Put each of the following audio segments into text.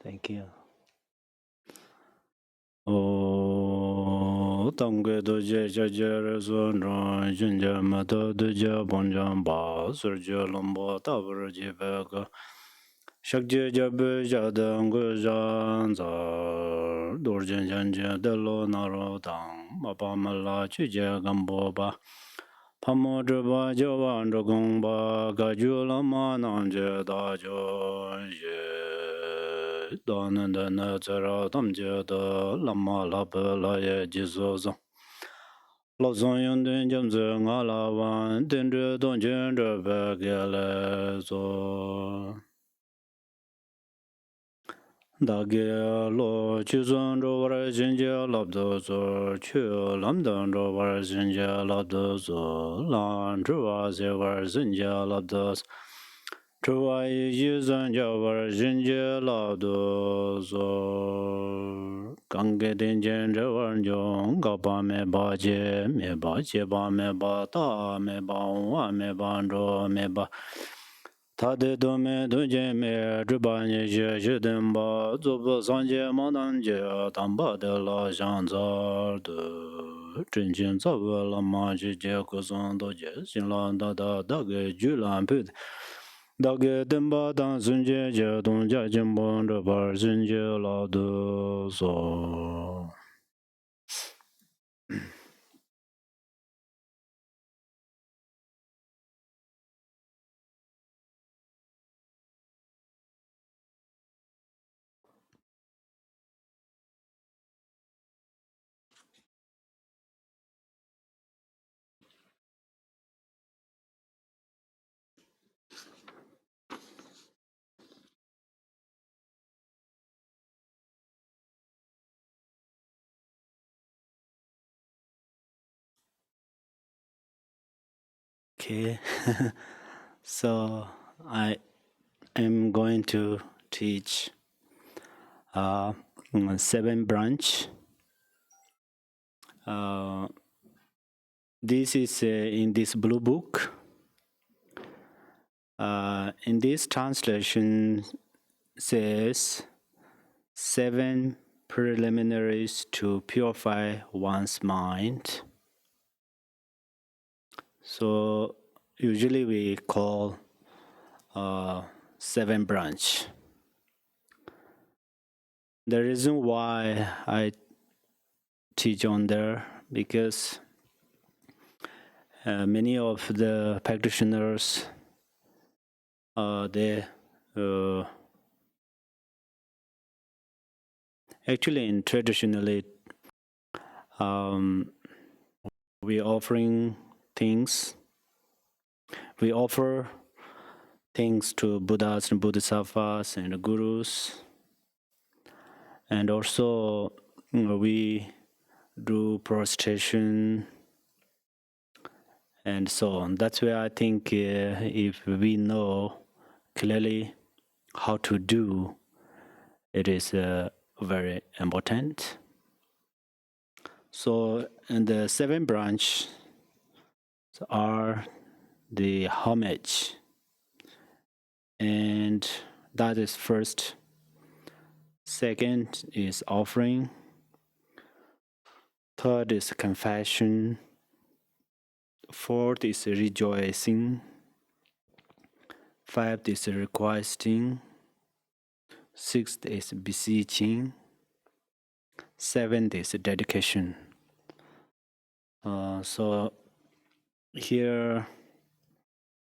Thank you. Oh, Tangwe doje jajer son ron junja mato doja bonjam ba surja lombo tabur jibega shakje jabe jadangu janza dorjan janja delo naro tang mapa mala chuje gambo ba pamo juba jowa ndogong ba gaju lama namje dajo je dananda na zara tamje da lama lapa la ye jizo zong lo zong yung den jam ze nga la wan den zhe dong jen zhe ba ge le zo da ge lo chi zong zho war jin jie lab de zo chu lam dang zho war jin jie lab de zo lan zhu wa ze war jin jie lab de zhu wa yi zang jia war jin jie lab de zo gang ge den jian zhe war jiong ga ba me ba jie ba me ba da me ba wa me ba zhuo me ba ta de do me do je me zhu ba ni jie zhi den ba zu bu sang jie ma dan jie dan ba de la xiang za de zhen jian za bu la ma ji jie gu song do jie xin lan da da ge ju lan pu da ge den ba dan sun jie jie dong jia jin bo zhe ba xin jie la de so. Okay, so I am going to teach 7 branch. This is in this blue book. In this translation says 7 preliminaries to purify one's mind. So usually we call 7 branch. The reason why I teach on there because many of the practitioners they actually in traditionally we offering things. We offer things to Buddhas and Bodhisattvas and Gurus, and also we do prostration and so on. That's where I think if we know clearly how to do, it is very important. So, and the 7 branch are the homage, and that is first. Second is offering. Third is confession. Fourth is rejoicing. Fifth is requesting. Sixth is beseeching. Seventh is dedication. So here,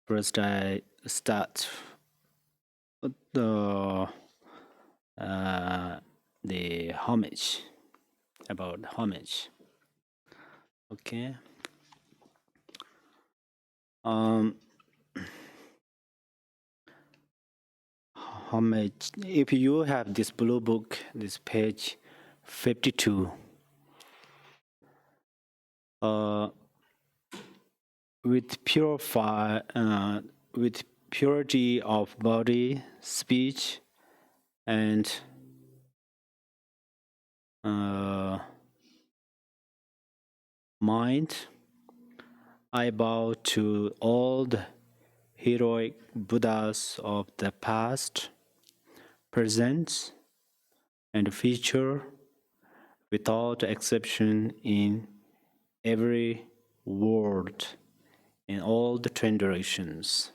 first I start the homage, about homage. Okay. Homage. If you have this blue book, this page 52, with purity of body, speech, and mind, I bow to all the heroic Buddhas of the past, present, and future, without exception, in every world, in all the 10 directions.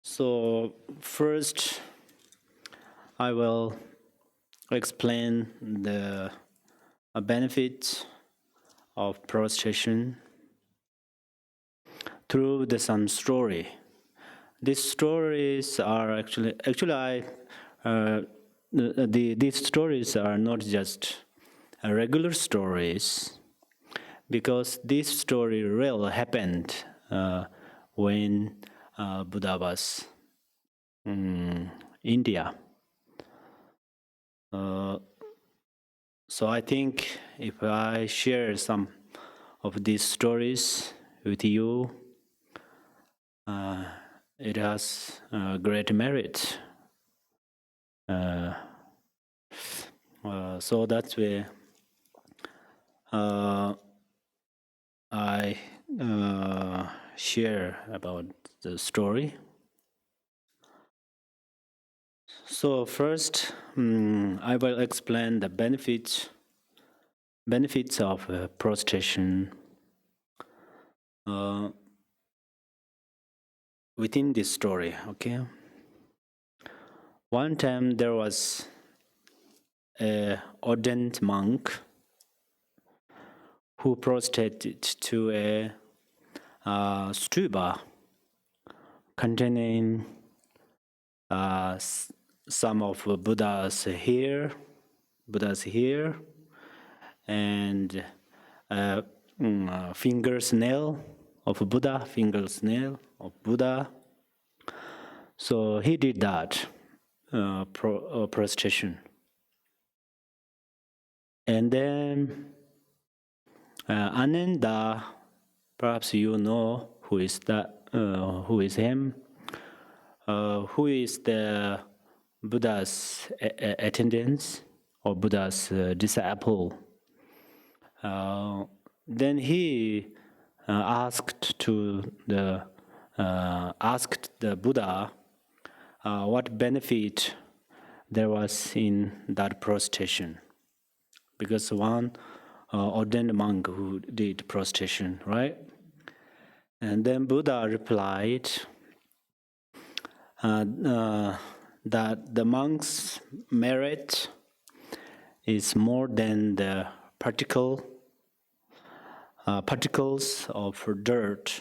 So first, I will explain the benefits of prostration through some story. These stories are these stories are not just regular stories, because this story really happened when Buddha was in India. So I think if I share some of these stories with you, it has great merit. So that's where I share about the story. So first, I will explain the benefits of prostration within this story. Okay. One time there was a ordained monk who prostrated to a stupa containing some of Buddha's hair, and fingers nail of Buddha. So he did that prostration, and then Ananda, perhaps you know who is that, who is him, who is the Buddha's attendant or Buddha's disciple. Then he asked the Buddha what benefit there was in that prostration, because one ordained monk who did prostration, right? And then Buddha replied that the monk's merit is more than the particles of dirt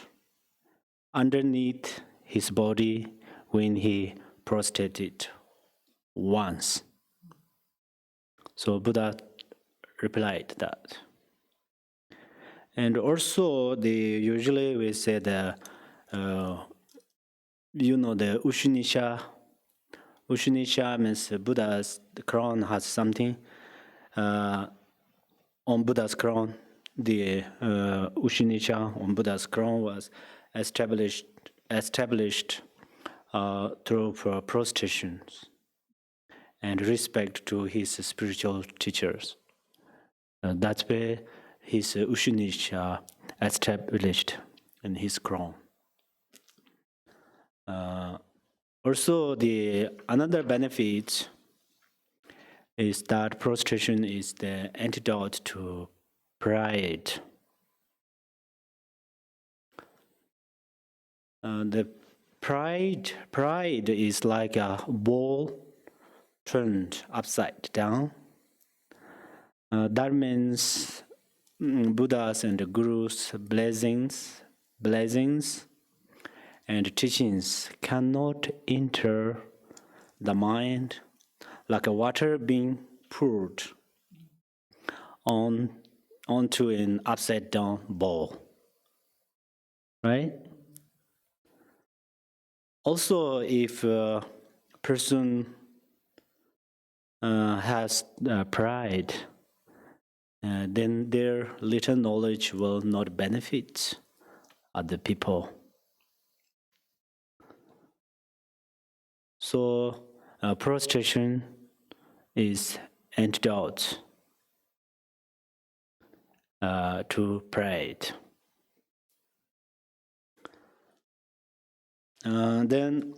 underneath his body when he prostrated once. So Buddha replied that. And also, usually we say the the Ushinisha. Ushinisha means Buddha's crown has something on Buddha's crown. The Ushinisha on Buddha's crown was established through prostrations and respect to his spiritual teachers. That's where his Ushinisha established in his crown. Also, the another benefit is that prostration is the antidote to pride. The pride is like a ball turned upside down. That means Buddha's and Guru's blessings and teachings cannot enter the mind like a water being poured onto an upside down ball, right? Also, if a person has pride, then their little knowledge will not benefit other people. So prostration is antidote to pride. Then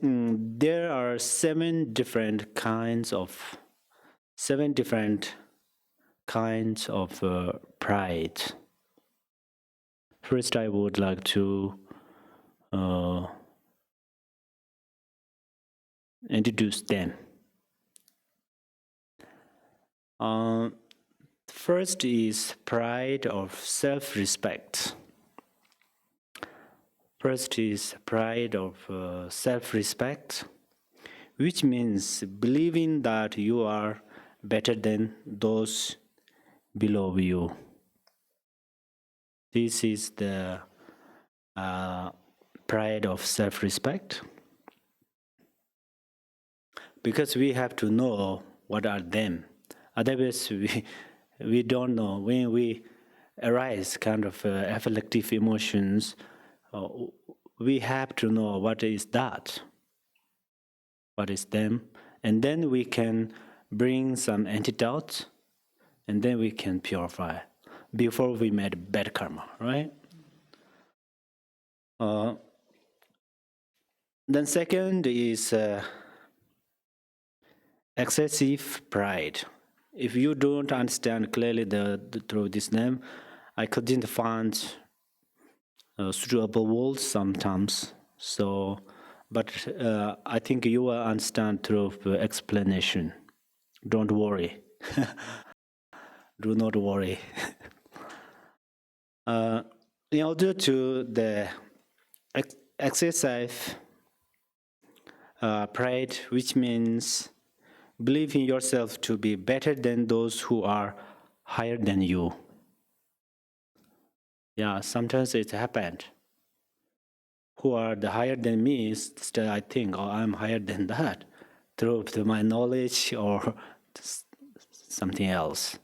there are seven different kinds of pride. First, I would like to introduce them. First is pride of self-respect. First is pride of self-respect, which means believing that you are better than those below you. This is the pride of self-respect, because we have to know what are them. Otherwise, we don't know. When we arise kind of afflictive emotions, we have to know what is that, what is them, and then we can bring some antidotes, and then we can purify before we made bad karma, right? Then second is excessive pride. If you don't understand clearly through this name, I couldn't find suitable words sometimes. So, but I think you will understand through the explanation. Don't worry. Do not worry. In order to the excessive pride, which means believing yourself to be better than those who are higher than you. Yeah, sometimes it happened. Who are the higher than me, still I think, oh, I'm higher than that through my knowledge or something else.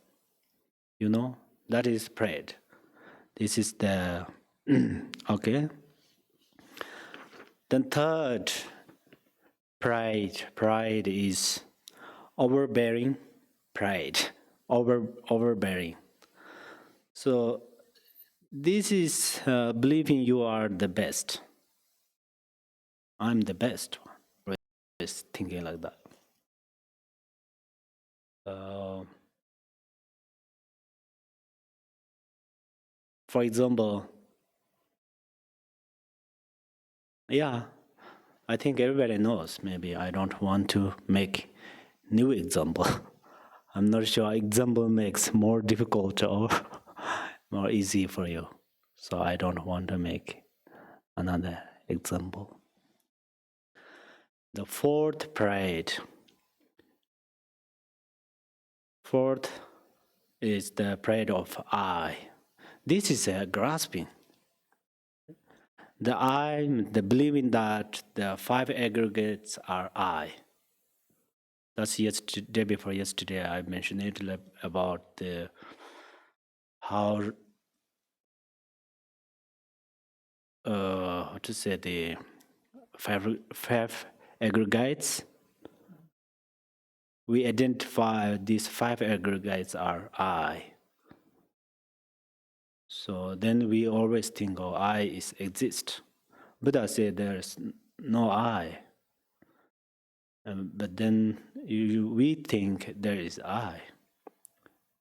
You know, that is pride. This is the, okay. Then third, pride is overbearing pride, overbearing. So this is believing you are the best. I'm the best one. Just thinking like that. For example, yeah, I think everybody knows. Maybe I don't want to make new example. I'm not sure example makes more difficult or more easy for you. So I don't want to make another example. The fourth pride. Fourth is the pride of I. This is a grasping. The I, the believing that the five aggregates are I. That's yesterday, before yesterday, I mentioned it about the how how to say the five aggregates. We identify these five aggregates are I. So then we always think, oh, I is exist. Buddha said there's no I. But then we think there is I.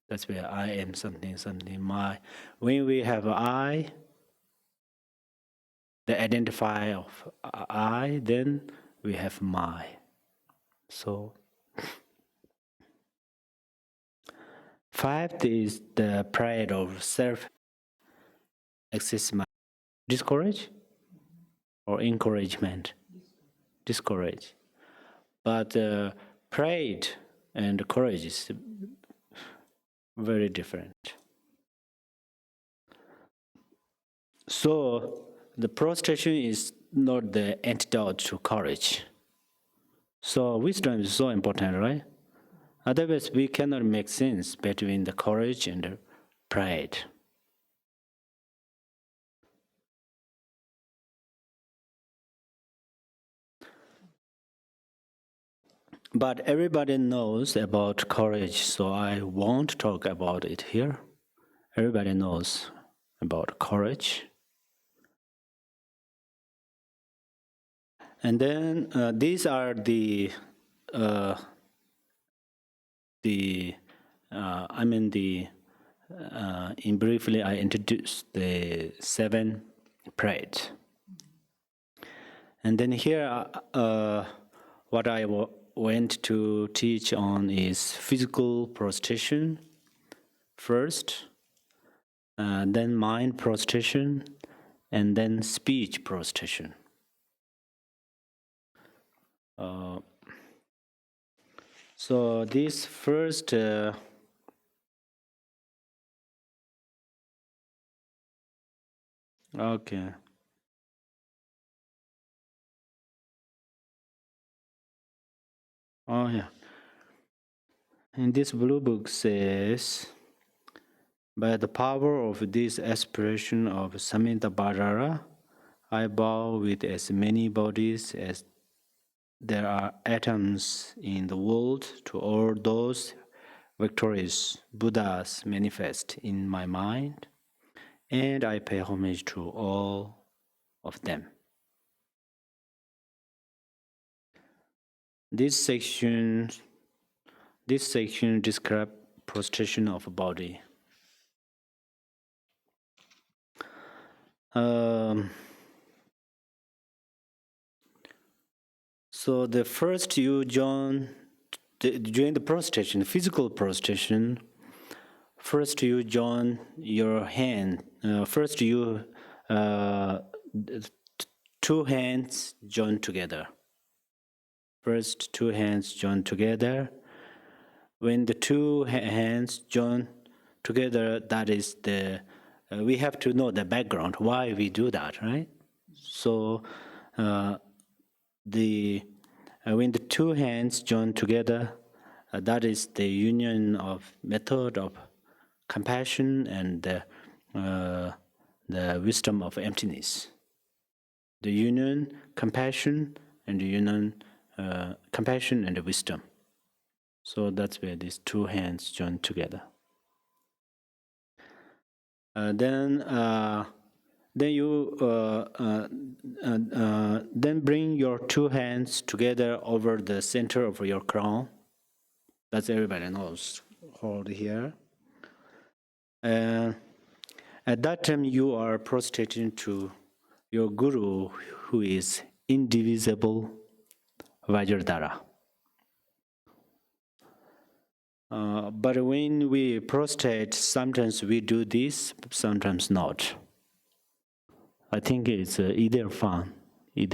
That's where I am something, my. When we have I, the identifier of I, then we have my. So fifth is the pride of self-accessment. Discourage or encouragement? Discourage. But pride and courage is very different. So the prostration is not the antidote to courage. So wisdom is so important, right? Otherwise, we cannot make sense between the courage and the pride. But everybody knows about courage, so I won't talk about it here. Everybody knows about courage. And then these are in briefly I introduced the 7 pride. And then here what I went to teach on is physical prostration first, then mind prostration, and then speech prostration. So this first okay. Oh yeah. And this blue book says, by the power of this aspiration of Samhita Bharara, I bow with as many bodies as there are atoms in the world to all those victorious Buddhas manifest in my mind, and I pay homage to all of them. This section describes prostration of body. So the first you join during the prostration, physical prostration. First you join your hand. First you two hands join together. First two hands join together. When the two hands join together, that is the we have to know the background why we do that, right? So when the two hands join together, that is the union of method of compassion and the wisdom of emptiness. The union, compassion, and the union, compassion and the wisdom. So that's where these two hands join together. Then you then bring your two hands together over the center of your crown. That's everybody knows. Hold here. At that time, you are prostrating to your guru, who is indivisible Vajradhara. But when we prostrate, sometimes we do this, sometimes not. I think it's either fun. It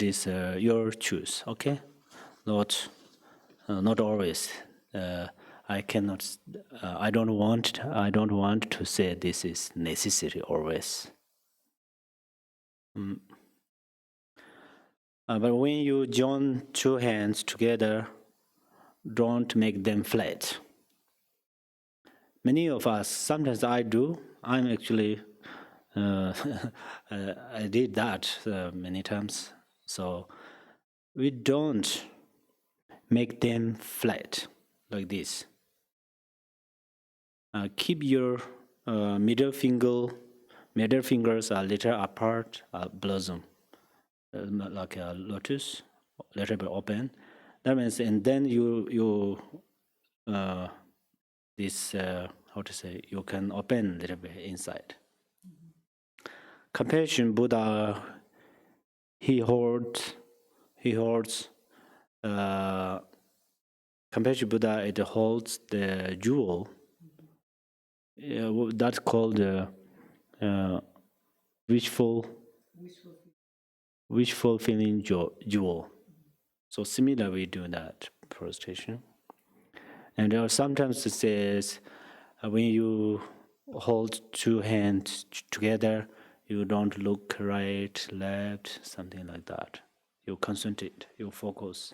is your choice, okay? Not always. I cannot. I don't want to say this is necessary always. But when you join two hands together, don't make them flat. Many of us, sometimes I do. I'm actually, I did that many times. So we don't make them flat like this. Keep your middle fingers a little apart, blossom, like a lotus, a little bit open. That means, and then you how to say, you can open a little bit inside. Compassion Buddha, he holds compassion Buddha, it holds the jewel. That's called wishful feeling jewel. So similar, we do that prostration. And sometimes it says when you hold two hands together, you don't look right, left, something like that. You concentrate, you focus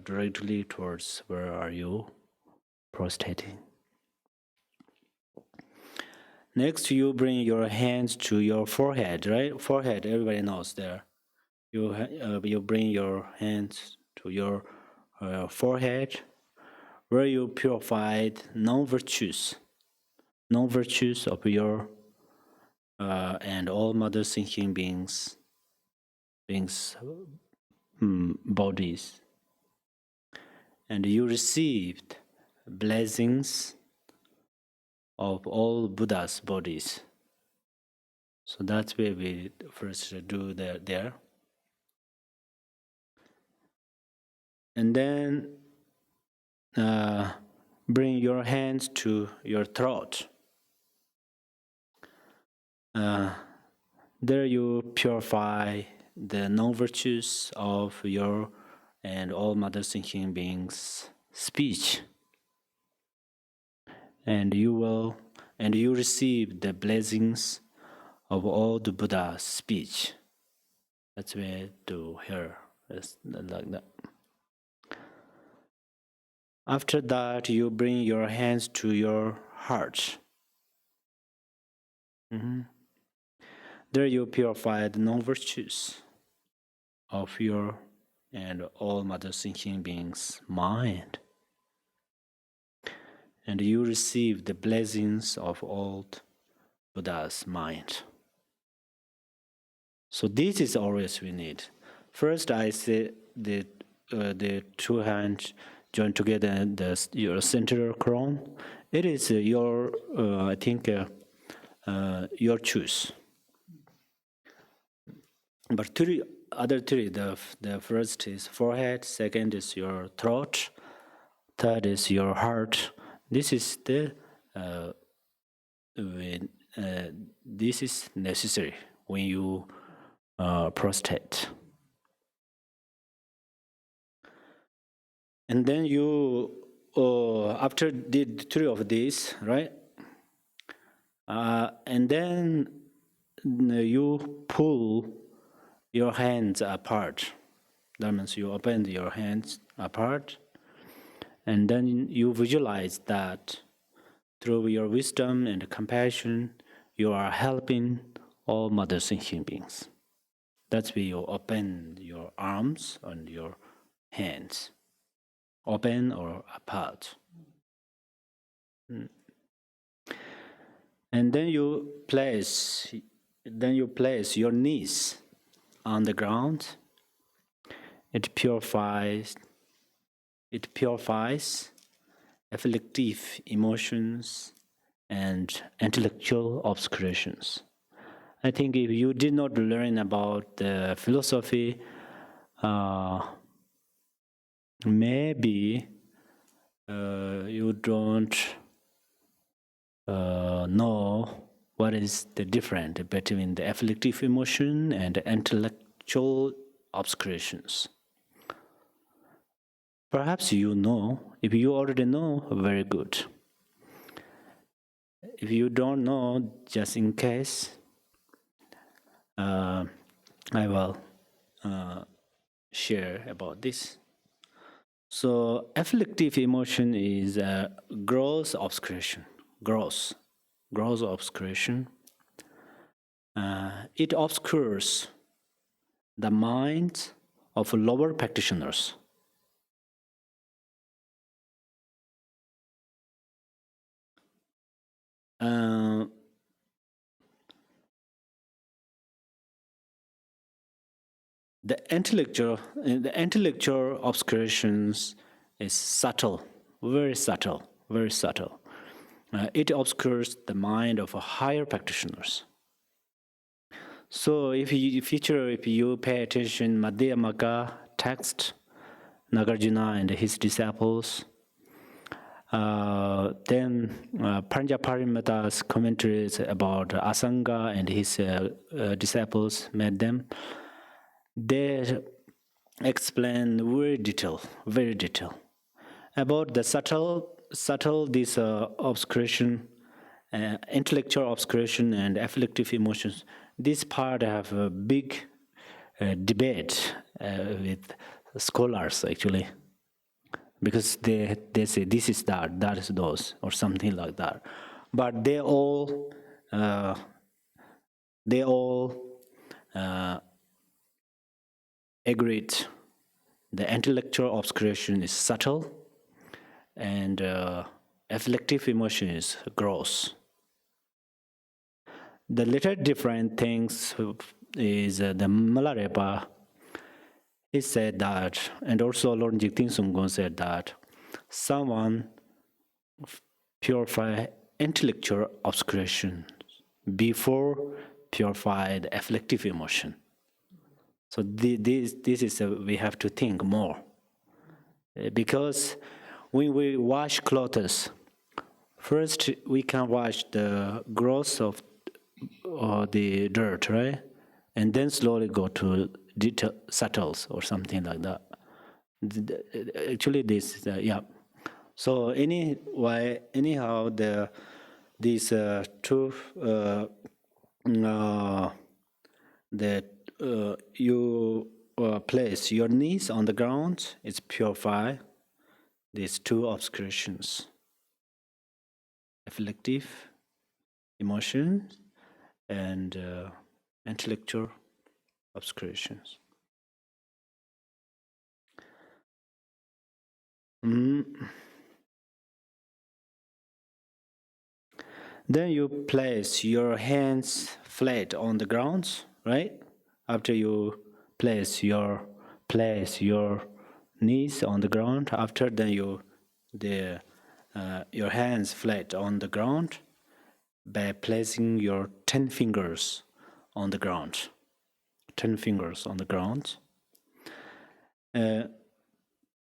directly towards where are you prostrating. Next, you bring your hands to your forehead, right? Forehead, everybody knows there. You bring your hands to your forehead, where you purified non-virtues of your and all mother thinking beings bodies, and you received blessings of all Buddha's bodies. So that's where we first do there. And then bring your hands to your throat. There you purify the non-virtues of your and all mother thinking beings' speech. And you receive the blessings of all the Buddha's speech. That's where to hear. It's like that. After that, you bring your hands to your heart. There you purify the non-virtues of your and all mother thinking beings' mind. And you receive the blessings of all Buddha's mind. So this is always we need. First, I say the two hands join together in your central crown. It is your, I think, your choice. But other three, the first is forehead, second is your throat, third is your heart. This is the this is necessary when you prostrate. And then you, after did three of these, right? And then you pull your hands apart. That means you open your hands apart, and then you visualize that through your wisdom and compassion, you are helping all mother thinking beings. That's where you open your arms and your hands, open or apart. And then you place your knees on the ground. It purifies afflictive emotions and intellectual obscurations. I think if you did not learn about the philosophy, maybe you don't know what is the difference between the afflictive emotion and the intellectual obscurations. Perhaps you know. If you already know, very good. If you don't know, just in case, I will share about this. So, afflictive emotion is a gross obscuration. Gross obscuration. It obscures the minds of lower practitioners. The intellectual obscurations is subtle, very subtle, very subtle. It obscures the mind of higher practitioners. So if you pay attention, Madhyamaka text, Nagarjuna and his disciples, then Panjaparimata's commentaries about Asanga and his disciples made them. They explain very detail about the subtle this obscuration, intellectual obscuration and afflictive emotions. This part have a big debate with scholars actually, because they say this is that is those, or something like that. But they all they all agreed the intellectual obscuration is subtle and afflictive emotion is gross. The little different things is the Malarepa. He said that, and also Lord Jigten Sunggon said that someone purify intellectual obscuration before purify the afflictive emotion. So this is we have to think more. Because when we wash clothes, first we can wash the growth of the dirt, right? And then slowly go to detail, subtles or something like that. Actually, this yeah. So anyhow, these two that you place your knees on the ground, it's purify these two obscurations, afflictive emotions and intellectual obscurations. Then you place your hands flat on the ground, right? After you place your knees on the ground. After then your hands flat on the ground by placing your 10 fingers on the ground. 10 fingers on the ground.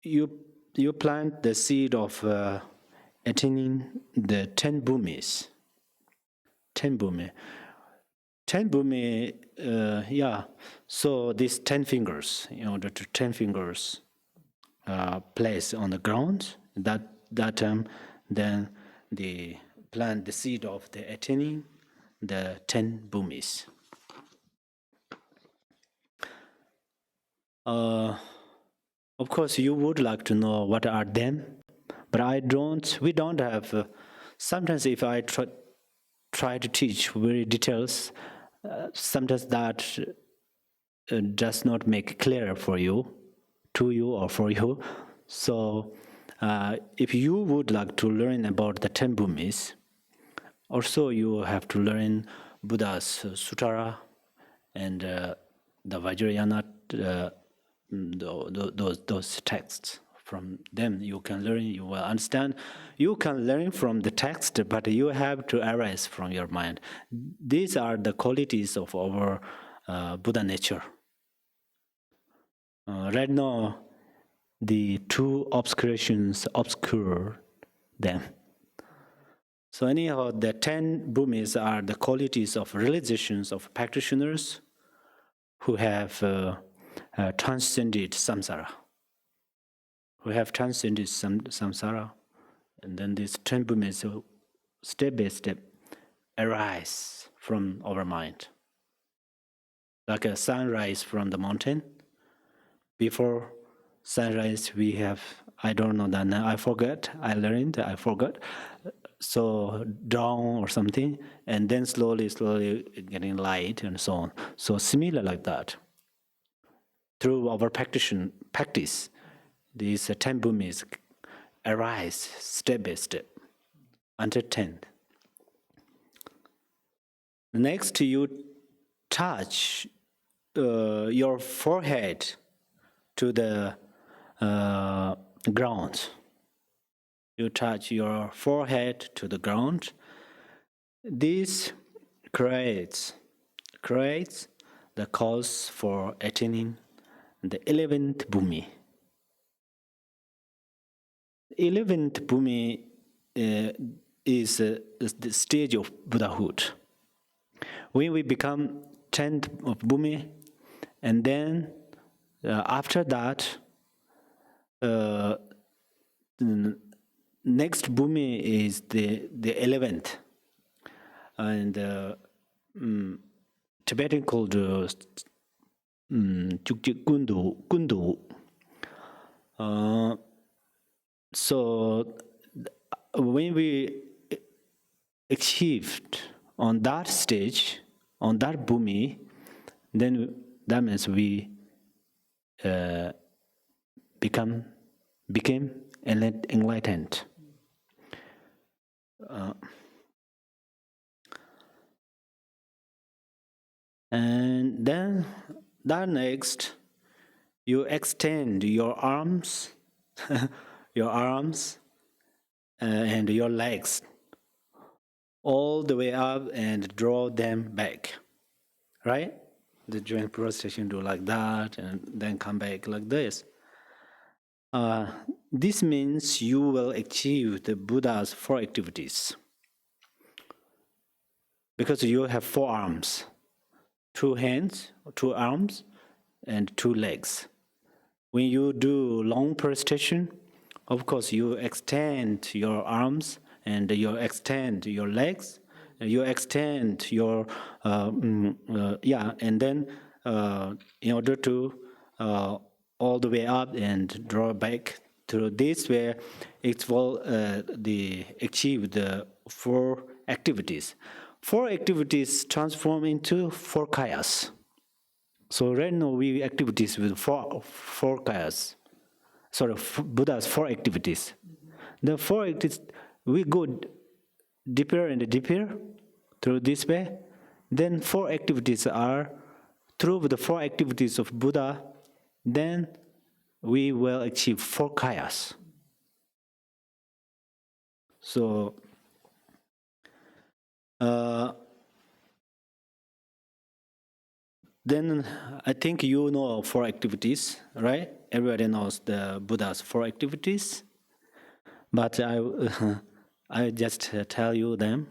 You plant the seed of attaining the 10 bhumis. 10 bhumi. 10 bhumi, yeah. So these 10 fingers, in order to 10 fingers place on the ground, that time, then the plant the seed of the attaining the 10 bhumis. Of course, you would like to know what are them, but I don't. We don't have. Sometimes, if I try to teach very details, sometimes that does not make clear for you, to you or for you. So, if you would like to learn about the 10 bhumis, also you have to learn Buddha's Suttara and the Vajrayana, those texts. From them you can learn, you will understand. You can learn from the text, but you have to arise from your mind. These are the qualities of our Buddha nature. Right now, the two obscurations obscure them. So anyhow, the 10 bhumis are the qualities of realizations of practitioners who have transcended samsara. Who have transcended samsara. And then these 10 bhumis, step by step, arise from our mind. Like a sunrise from the mountain. Before sunrise, we have, I don't know that now, I forgot, I learned, I forgot. So dawn or something, and then slowly getting light and so on. So similar like that. Through our practice, these 10 bhumis arise step by step until 10. Next, you touch your forehead to the ground. You touch your forehead to the ground. This creates the cause for attaining the 11th bhumi. 11th bhumi is the stage of Buddhahood. When we become 10th of bhumi, and then after that, the next bhumi is the 11th, and Tibetan called Kundu. So when we achieved on that stage, on that Bhumi, then that means we became enlightened. And then that next, you extend your arms, your arms and your legs all the way up and draw them back, right? The joint prostration do like that and then come back like this. This means you will achieve the Buddha's 4 activities because you have 4 arms, 2 hands, 2 arms, and 2 legs. When you do long prostration, of course, you extend your arms and you extend your legs, and you extend your, and then in order to all the way up and draw back through this way, it will achieve the 4 activities. 4 activities transform into 4 kayas. So right now we activities with four kayas. Sorry, Buddha's 4 activities. The 4 activities, we go deeper and deeper through this way. Then 4 activities are through the 4 activities of Buddha. Then we will achieve 4 kayas. So then I think you know 4 activities, right? Everybody knows the Buddha's 4 activities. But I just tell you them.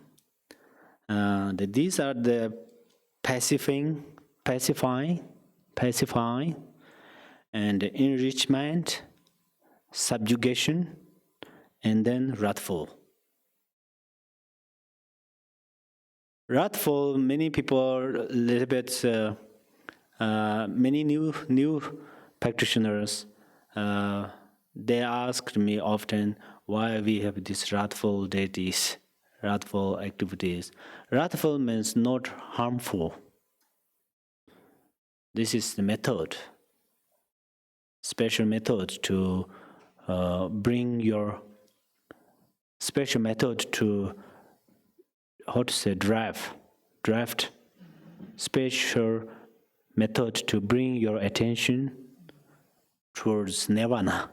That these are the pacifying, and enrichment, subjugation, and then wrathful. Wrathful, many people, a little bit, many new practitioners, they asked me often why we have these wrathful deities, wrathful activities. Wrathful means not harmful. This is the method, special method to bring your special method to draft, special method to bring your attention towards nirvana.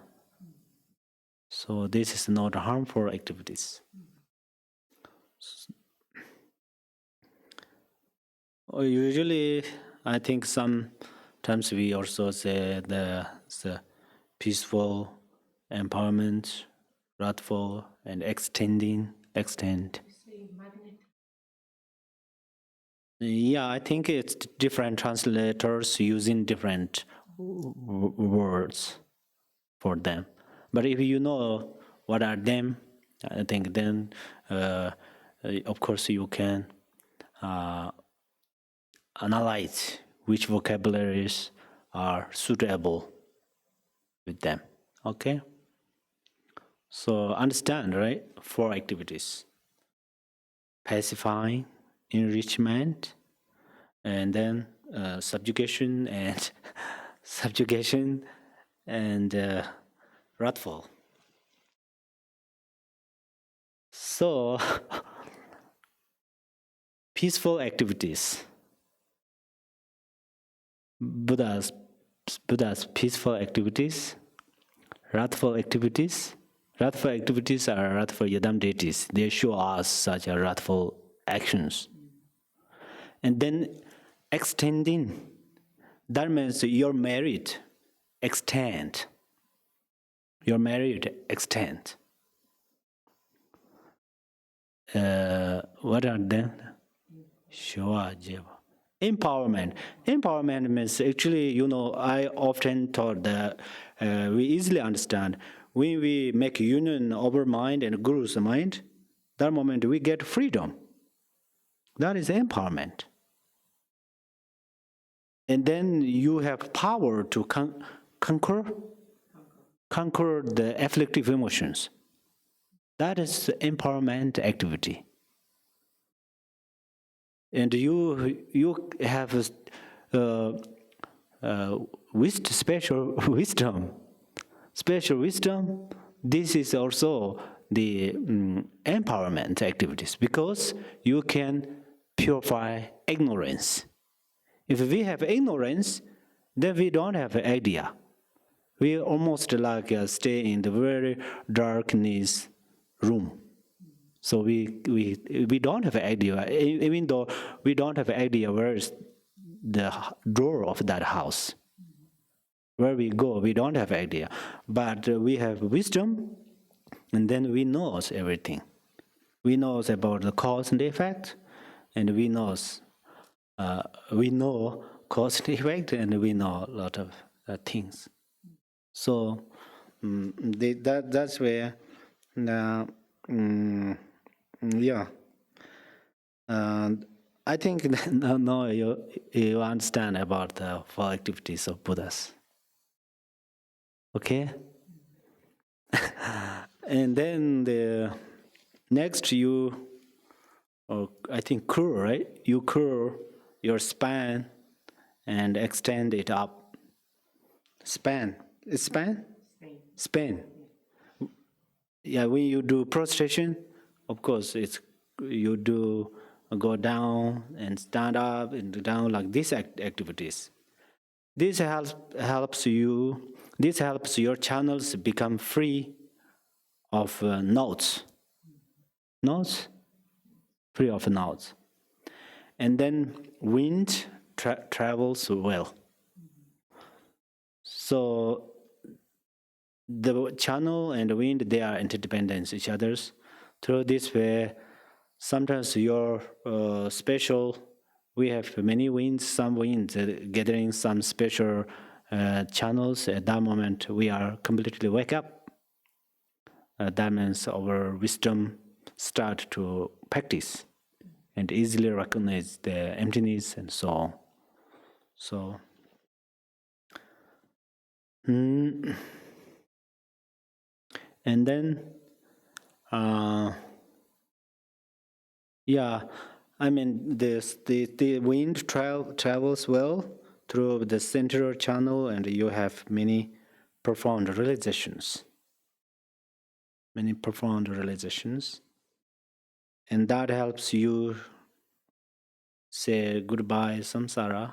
So this is not harmful activities. Usually, I think sometimes we also say the peaceful, empowerment, wrathful, and extend. Yeah, I think it's different translators using different words for them. But if you know what are them, I think then, of course, you can analyze which vocabularies are suitable with them. Okay? So understand, right? 4 activities: pacifying, enrichment, and then subjugation and wrathful. So peaceful activities. Buddha's peaceful activities, wrathful activities. Wrathful activities are wrathful yadam deities. They show us such a wrathful actions. And then extending, that means your merit extend. Your merit extend. What are them? Shiva Jiva. Empowerment. Empowerment means actually, I often thought that we easily understand when we make union of our mind and Guru's mind, that moment we get freedom. That is empowerment. And then you have power to conquer the afflictive emotions. That is empowerment activity. and you have uh, special wisdom. Special wisdom. This is also the empowerment activities because you can purify ignorance. If we have ignorance, then we don't have an idea. We almost like stay in the very darkness room. So we don't have an idea, even though we don't have an idea where is the door of that house. Where we go, we don't have idea. But we have wisdom, and then we knows everything. We knows about the cause and effect, and we know cause and effect, and we know a lot of things. So that's where, yeah. I think now you understand about the four activities of Buddhas. Okay? And then the next you, I think curl, right? You curl your spine and extend it up. Span. It's span? Span. Yeah, when you do prostration, of course, it's you do go down and stand up and down like these activities. This helps you. This helps your channels become free of knots, free of knots, and then wind travels well. So the channel and the wind, they are interdependent each others. Through this way, sometimes your special, we have many winds, some winds gathering some special channels. At that moment, we are completely wake up. That means our wisdom start to practice and easily recognize the emptiness and so on. So, and then, yeah, I mean, the wind travels well through the central channel, and you have many profound realizations. Many profound realizations. And that helps you say goodbye, samsara.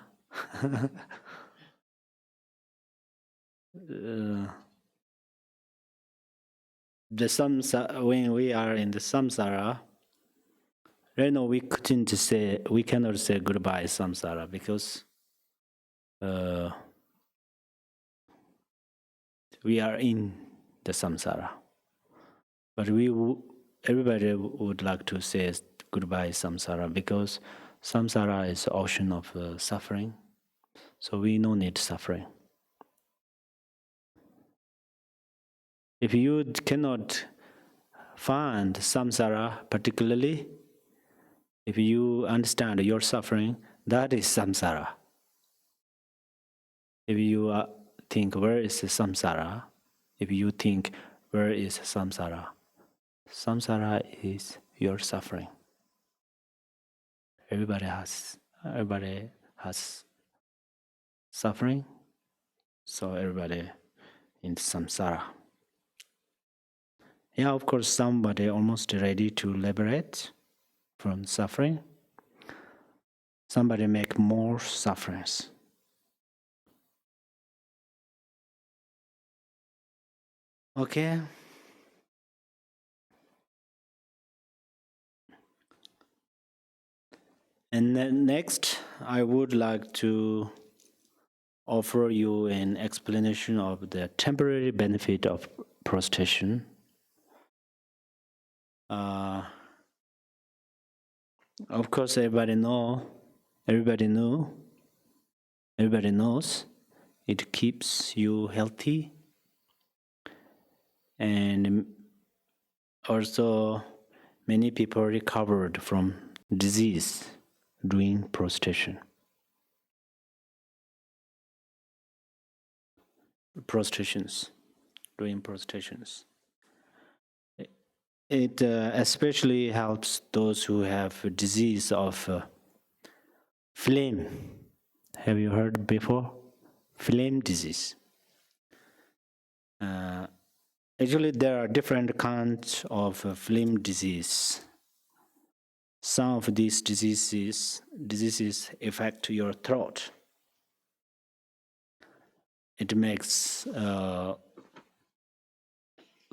The samsara, when we are in the samsara, right now we cannot say goodbye samsara because we are in the samsara. But everybody would like to say goodbye samsara because samsara is the ocean of suffering. So we no need suffering. If you cannot find samsara particularly, if you understand your suffering, that is samsara. If you think where is samsara, if you think where is samsara, samsara is your suffering. Everybody has suffering, so everybody in samsara. Yeah, of course, somebody almost ready to liberate from suffering. Somebody make more sufferings. Okay. And then next, I would like to offer you an explanation of the temporary benefit of prostration. Of course, everybody knows it keeps you healthy, and also many people recovered from disease doing prostration. Doing prostrations. It especially helps those who have a disease of Flame. Have you heard before? Flame disease. Actually, there are different kinds of flame disease. Some of these diseases affect your throat. It makes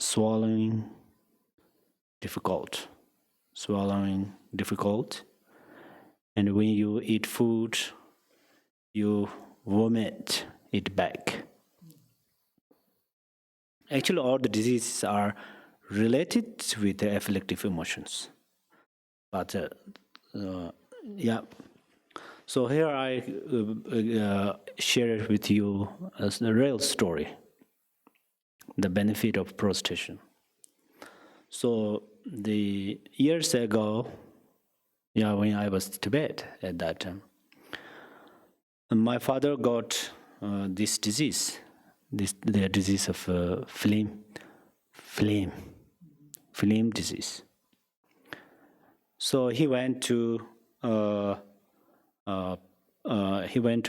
swallowing difficult. And when you eat food, you vomit it back. Actually, all the diseases are related with the afflictive emotions. But yeah. So here I share it with you as a real story, the benefit of prostration. So the years ago, when I was in Tibet at that time, my father got this disease, the disease of flame disease. So he went to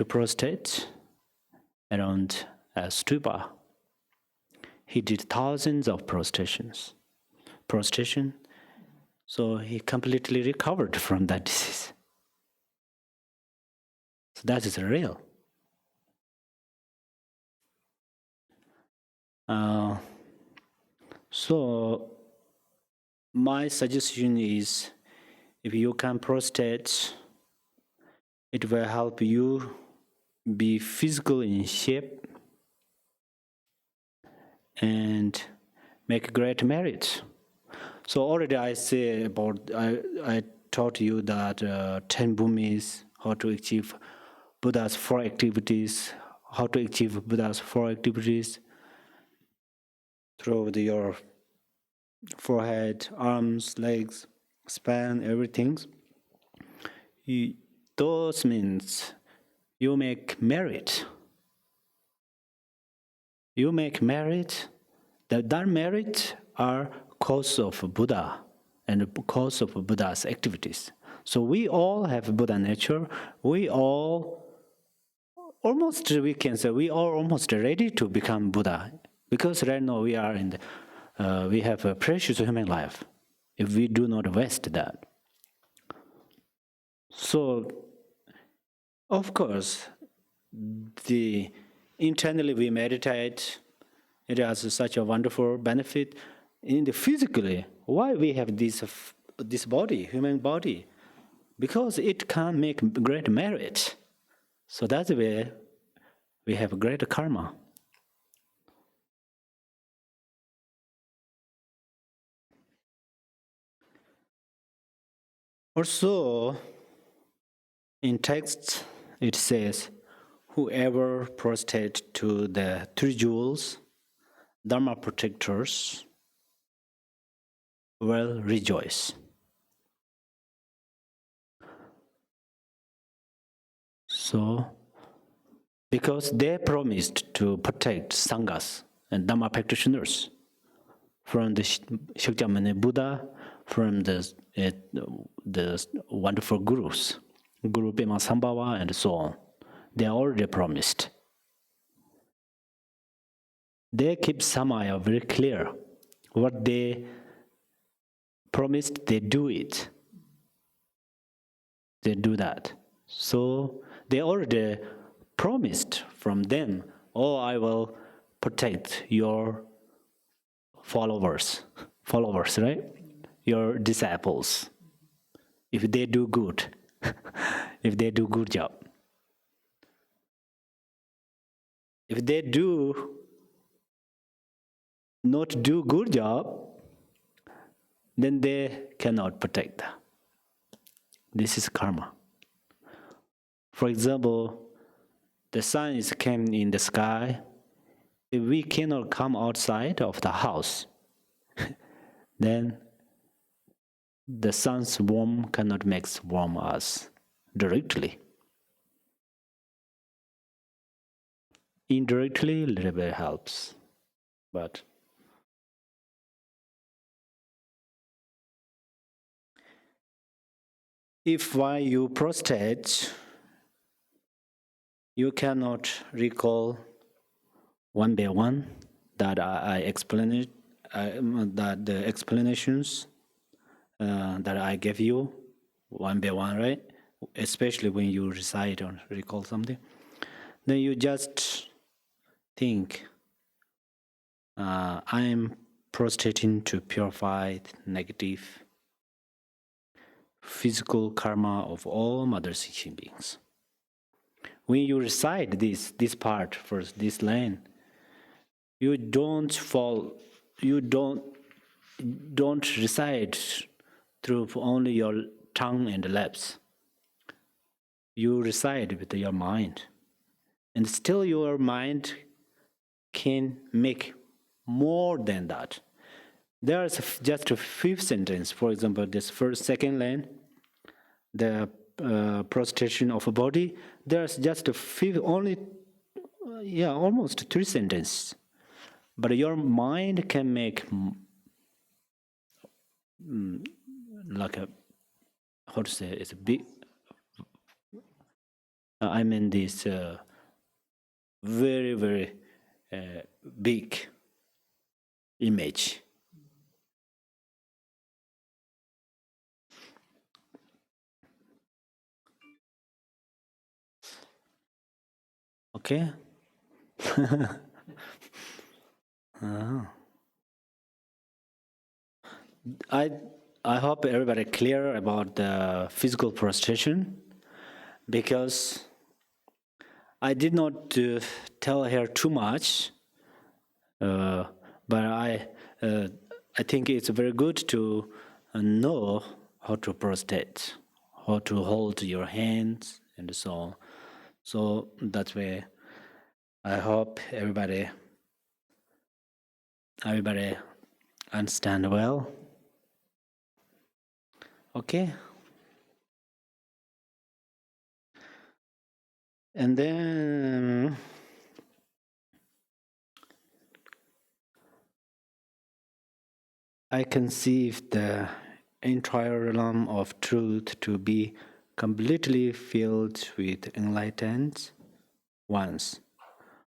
prostate around stupa. He did thousands of prostration, so he completely recovered from that disease. So that is real. So my suggestion is, if you can prostate, it will help you be physical in shape and make great merit. So already I taught you that 10 Bhumis, how to achieve Buddha's 4 activities, through your forehead, arms, legs, span, everything. Those means you make merit. That merit are cause of Buddha and cause of Buddha's activities. So we all have Buddha nature. We are almost ready to become Buddha, because right now we have a precious human life if we do not waste that. So, of course, internally we meditate. It has such a wonderful benefit. In the physically, why we have this body, human body? Because it can make great merit. So that's where we have great karma. Also, in text, it says, whoever prostrate to the 3 jewels, Dharma protectors, will rejoice. So, because they promised to protect Sanghas and Dharma practitioners from the Shakyamuni Buddha, from the wonderful gurus, Guru Pema Sambhava, and so on. They already promised. They keep Samaya very clear. What they promised, they do it. They do that. So they already promised from them, I will protect your followers, right? Your disciples, if they do good, if they do good job. If they do not do good job, then they cannot protect. This is karma. For example, the sun is came in the sky. If we cannot come outside of the house, then the sun's warmth cannot make warm us directly. Indirectly, a little bit helps, but if while you prostrate, You cannot recall one by one that I explained it, that the explanations that I gave you one by one, right? Especially when you recite or recall something. Then you just think, I am prostrating to purify negative physical karma of all mother sentient beings. When you recite this part first, this line, you don't fall, you don't recite through only your tongue and lips. You recite with your mind, and still your mind can make more than that. There's just a fifth sentence. For example, this second line, the prostration of a body. There's just a fifth, only, almost three sentences. But your mind can make like a, how to say, it's a big. I mean this very very big image. Okay. I hope everybody clear about the physical prostration, because I did not tell her too much, but I think it's very good to know how to prostrate, how to hold your hands and so on. So that's why I hope everybody understand well. Okay. And then I conceive the entire realm of truth to be completely filled with enlightened ones.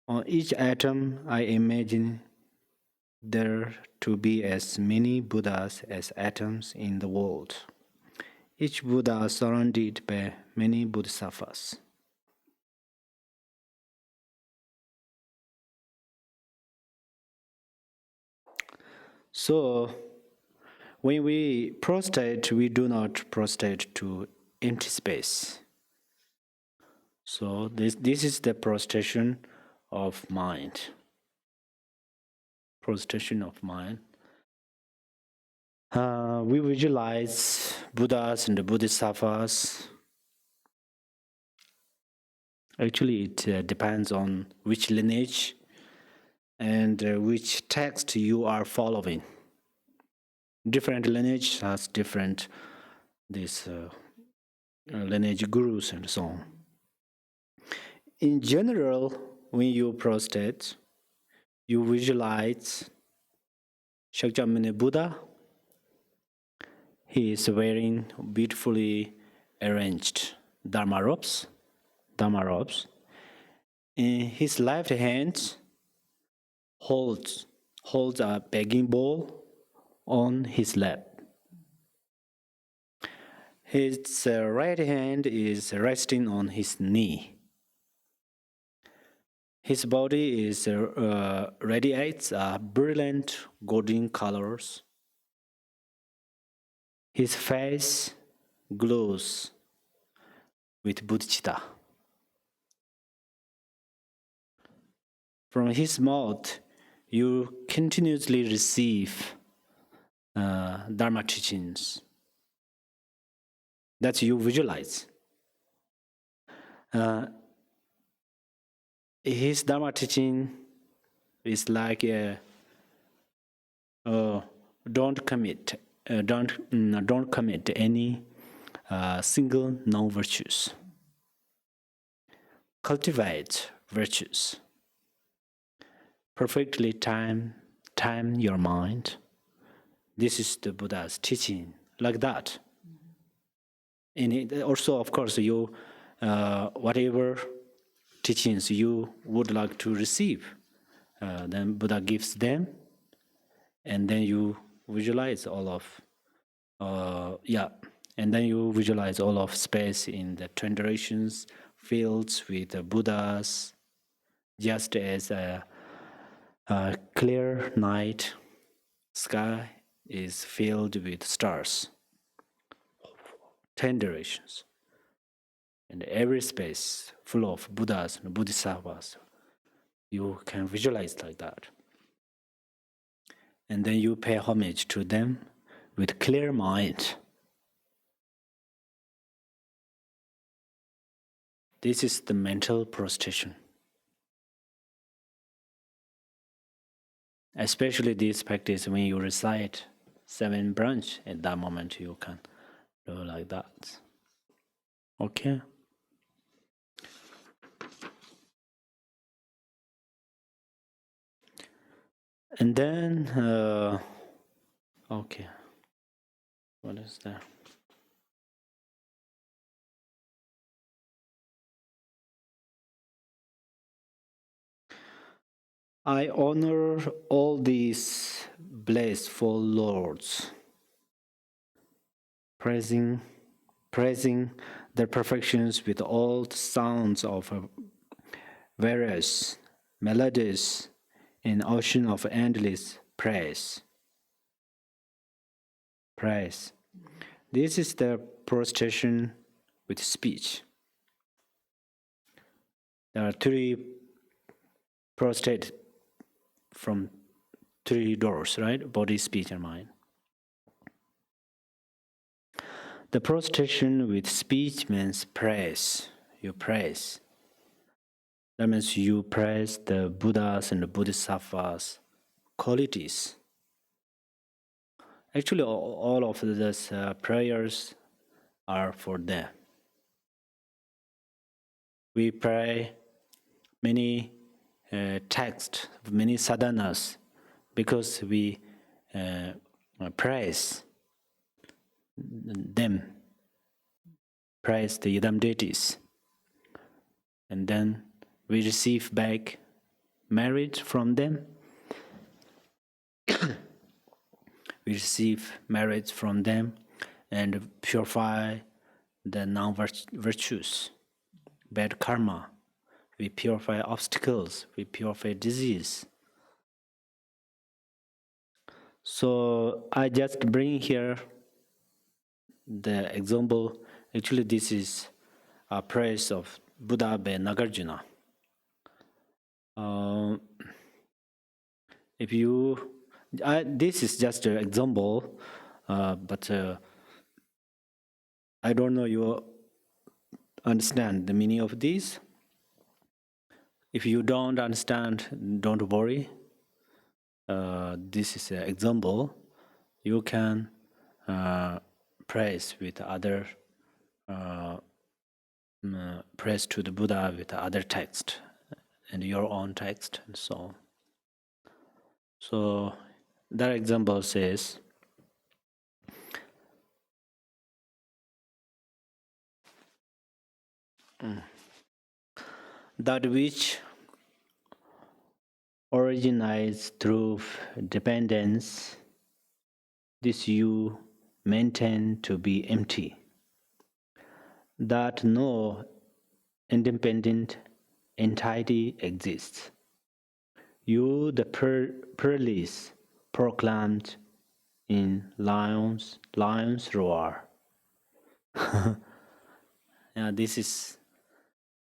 On each atom, I imagine there to be as many Buddhas as atoms in the world. Each Buddha surrounded by many Bodhisattvas. So, when we prostrate, we do not prostrate to empty space. So this is the prostration of mind. Prostration of mind. We visualize Buddhas and the Bodhisattvas. Actually, it depends on which lineage and which text you are following. Different lineage has different lineage gurus and so on. In general, when you prostrate, you visualize Shakyamuni Buddha. He is wearing beautifully arranged Dharma robes. In his left hand holds a begging bowl on his lap. His right hand is resting on his knee. His body is radiates brilliant golden colors. His face glows with bodhicitta. From his mouth, you continuously receive Dharma teachings that you visualize. His Dharma teaching is like don't commit any single non-virtues. Cultivate virtues. Perfectly time your mind. This is the Buddha's teaching, like that. And also, of course, you whatever teachings you would like to receive. Then Buddha gives them, and then you visualize all of, and then you visualize all of space in the 10 directions, fields with the Buddhas, just as a clear night sky is filled with stars. 10 directions. And every space full of Buddhas and Bodhisattvas. You can visualize like that. And then you pay homage to them with clear mind. This is the mental prostration. Especially this practice when you recite 7 branch, at that moment you can do like that. Okay? And then, okay. What is that? I honor all these blissful lords, praising their perfections with all the sounds of various melodies in ocean of endless praise. Praise. This is the prostration with speech. There are 3 prostrate from 3 doors, right? Body, speech, and mind. The prostration with speech means praise. You praise. That means you praise the Buddhas and the Bodhisattvas qualities. Actually, all of these prayers are for them. We pray many texts, many sadhanas, because we praise them, praise the Yidam deities. And then we receive back merit from them. We receive merit from them and purify the non-virtues, bad karma. We purify obstacles, we purify disease. So I just bring here the example. Actually, this is a praise of Buddha by Nagarjuna. This is just an example, but I don't know you understand the meaning of this. If you don't understand, don't worry. This is an example. You can praise with other, praise to the Buddha with other text and your own text and so on. So that example says, that which originates through dependence, this you maintain to be empty. That no independent entity exists. You, the pearlies, proclaimed in lion's roar. Yeah, this is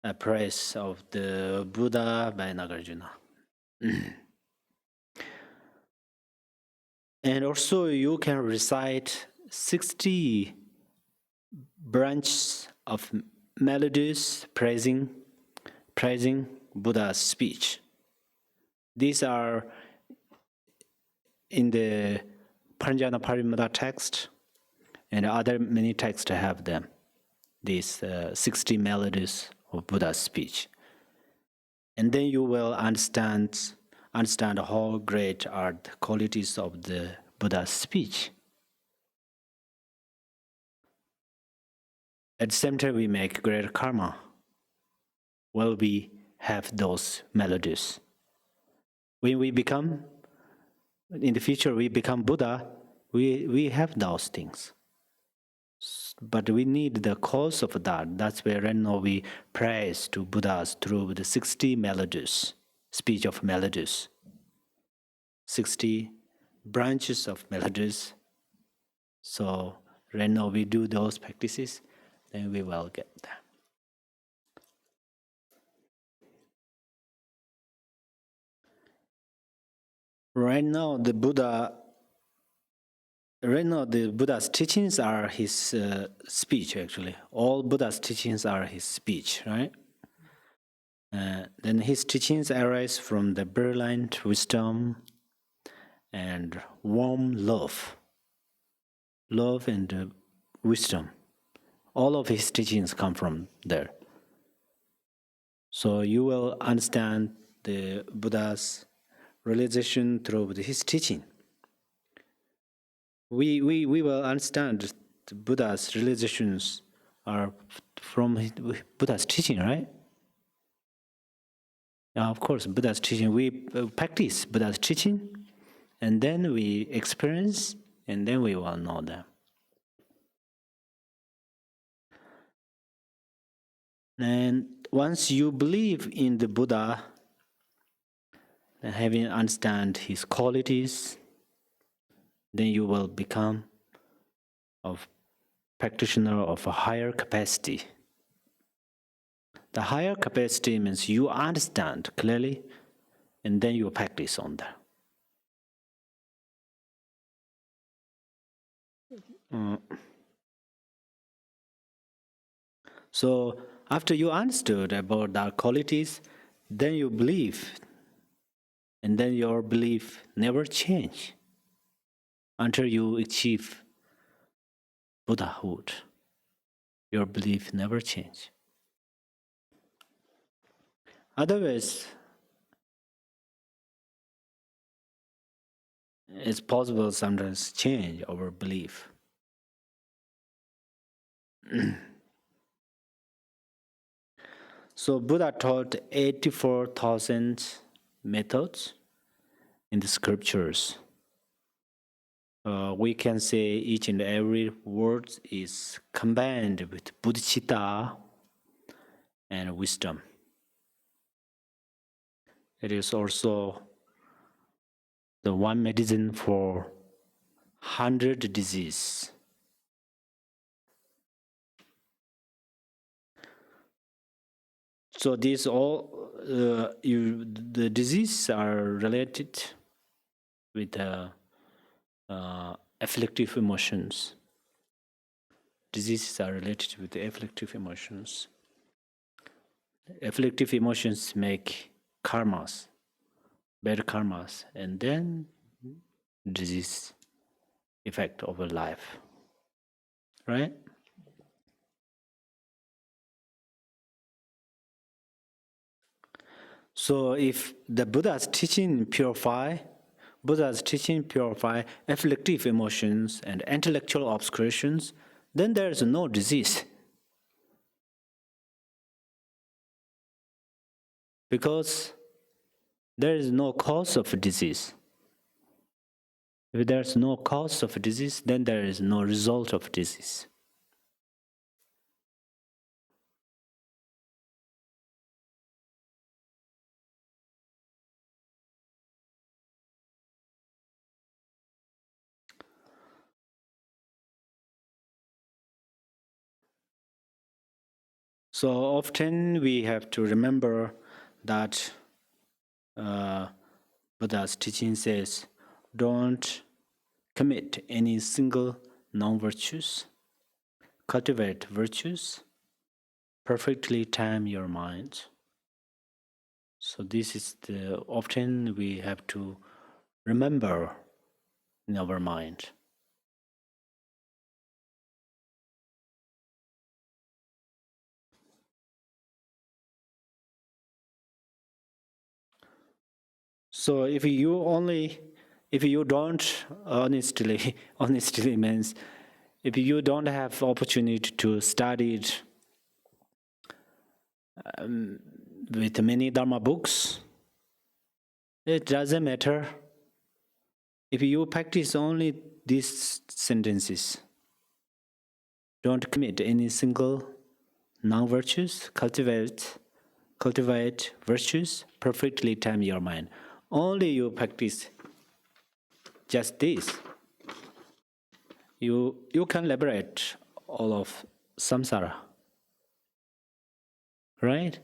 a praise of the Buddha by Nagarjuna. And also you can recite 60 branches of melodies praising Buddha's speech. These are in the Paranjana Parimata text, and other many texts have them. These 60 melodies of Buddha's speech. And then you will understand how great are the qualities of the Buddha's speech. At the same time, we make great karma. Well, we have those melodies. When we become, in the future, we become Buddha, we have those things. But we need the cause of that. That's where right now we praise to Buddhas through the 60 melodies, speech of melodies, 60 branches of melodies. So right now we do those practices, then we will get there. Right now the Buddha's teachings are his speech, actually. All Buddha's teachings are his speech, right? Then his teachings arise from the brilliant wisdom and warm love. Love and wisdom. All of his teachings come from there. So you will understand the Buddha's realization through his teaching. We will understand the Buddha's realizations are from Buddha's teaching, right? Yeah, of course, Buddha's teaching. We practice Buddha's teaching, and then we experience, and then we will know them. And once you believe in the Buddha, and having understand his qualities, then you will become a practitioner of a higher capacity. The higher capacity means you understand clearly, and then you practice on that. So after you understood about the qualities, then you believe, and then your belief never change until you achieve Buddhahood. Your belief never change. Otherwise, it's possible sometimes change our belief. So Buddha taught 84,000 methods in the scriptures. We can say each and every word is combined with bodhicitta and wisdom. It is also the one medicine for 100 diseases. So these all the diseases are related with afflictive emotions. Diseases are related with the afflictive emotions. Afflictive emotions make karmas, bad karmas, and then disease effect over life. Right? So if the Buddha's teaching purify afflictive emotions and intellectual obscurations, then there is no disease. Because there is no cause of disease. If there is no cause of disease, then there is no result of disease. So often we have to remember that Buddha's teaching says, don't commit any single non-virtues, cultivate virtues, perfectly time your mind. So this is the often we have to remember in our mind. So if you don't honestly means if you don't have opportunity to study it, with many Dharma books. It doesn't matter. If you practice only these sentences, don't commit any single non-virtues, cultivate virtues, perfectly tame your mind. Only you practice just this. You can liberate all of samsara. Right?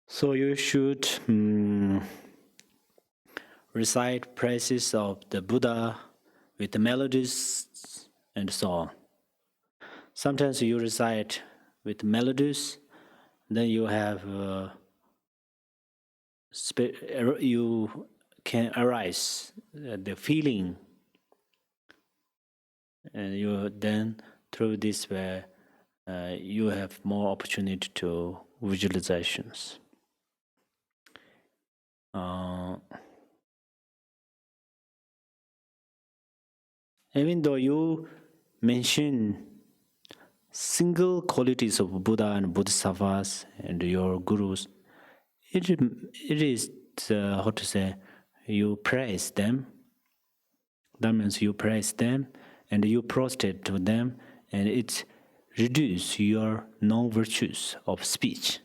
So you should recite praises of the Buddha with the melodies and so on. Sometimes you recite with melodies, then you have you can arise the feeling, and you then through this way you have more opportunity to visualizations. Even though you mention single qualities of Buddha and Bodhisattvas and your gurus, it is how to say, you praise them. That means you praise them and you prostrate to them, and it reduces your non-virtues of speech.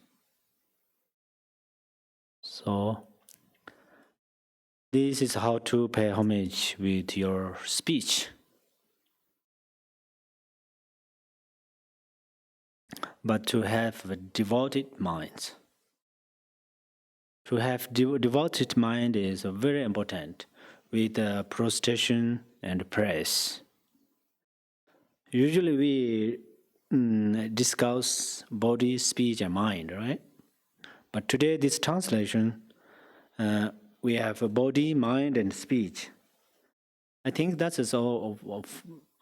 So this is how to pay homage with your speech. But to have a devoted mind. To have devoted mind is very important with prostration and praise. Usually we discuss body, speech, and mind, right? But today this translation, we have a body, mind, and speech. I think that is all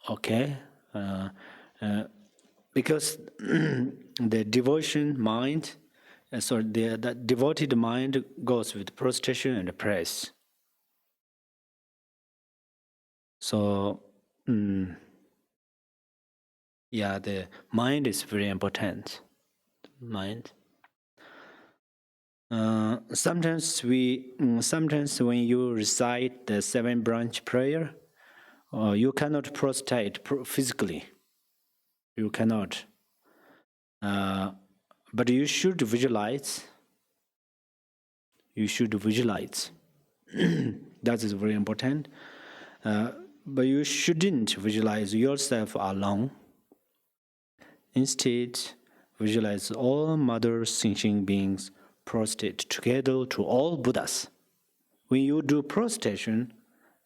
okay. Because the devotion mind, the devoted mind goes with prostration and praise. So, yeah, the mind is very important. Mind. Sometimes when you recite the 7-branch prayer, you cannot prostrate physically. You cannot. But you should visualize. You should visualize. That is very important. But you shouldn't visualize yourself alone. Instead, visualize all mother sentient beings prostrate together to all Buddhas. When you do prostration,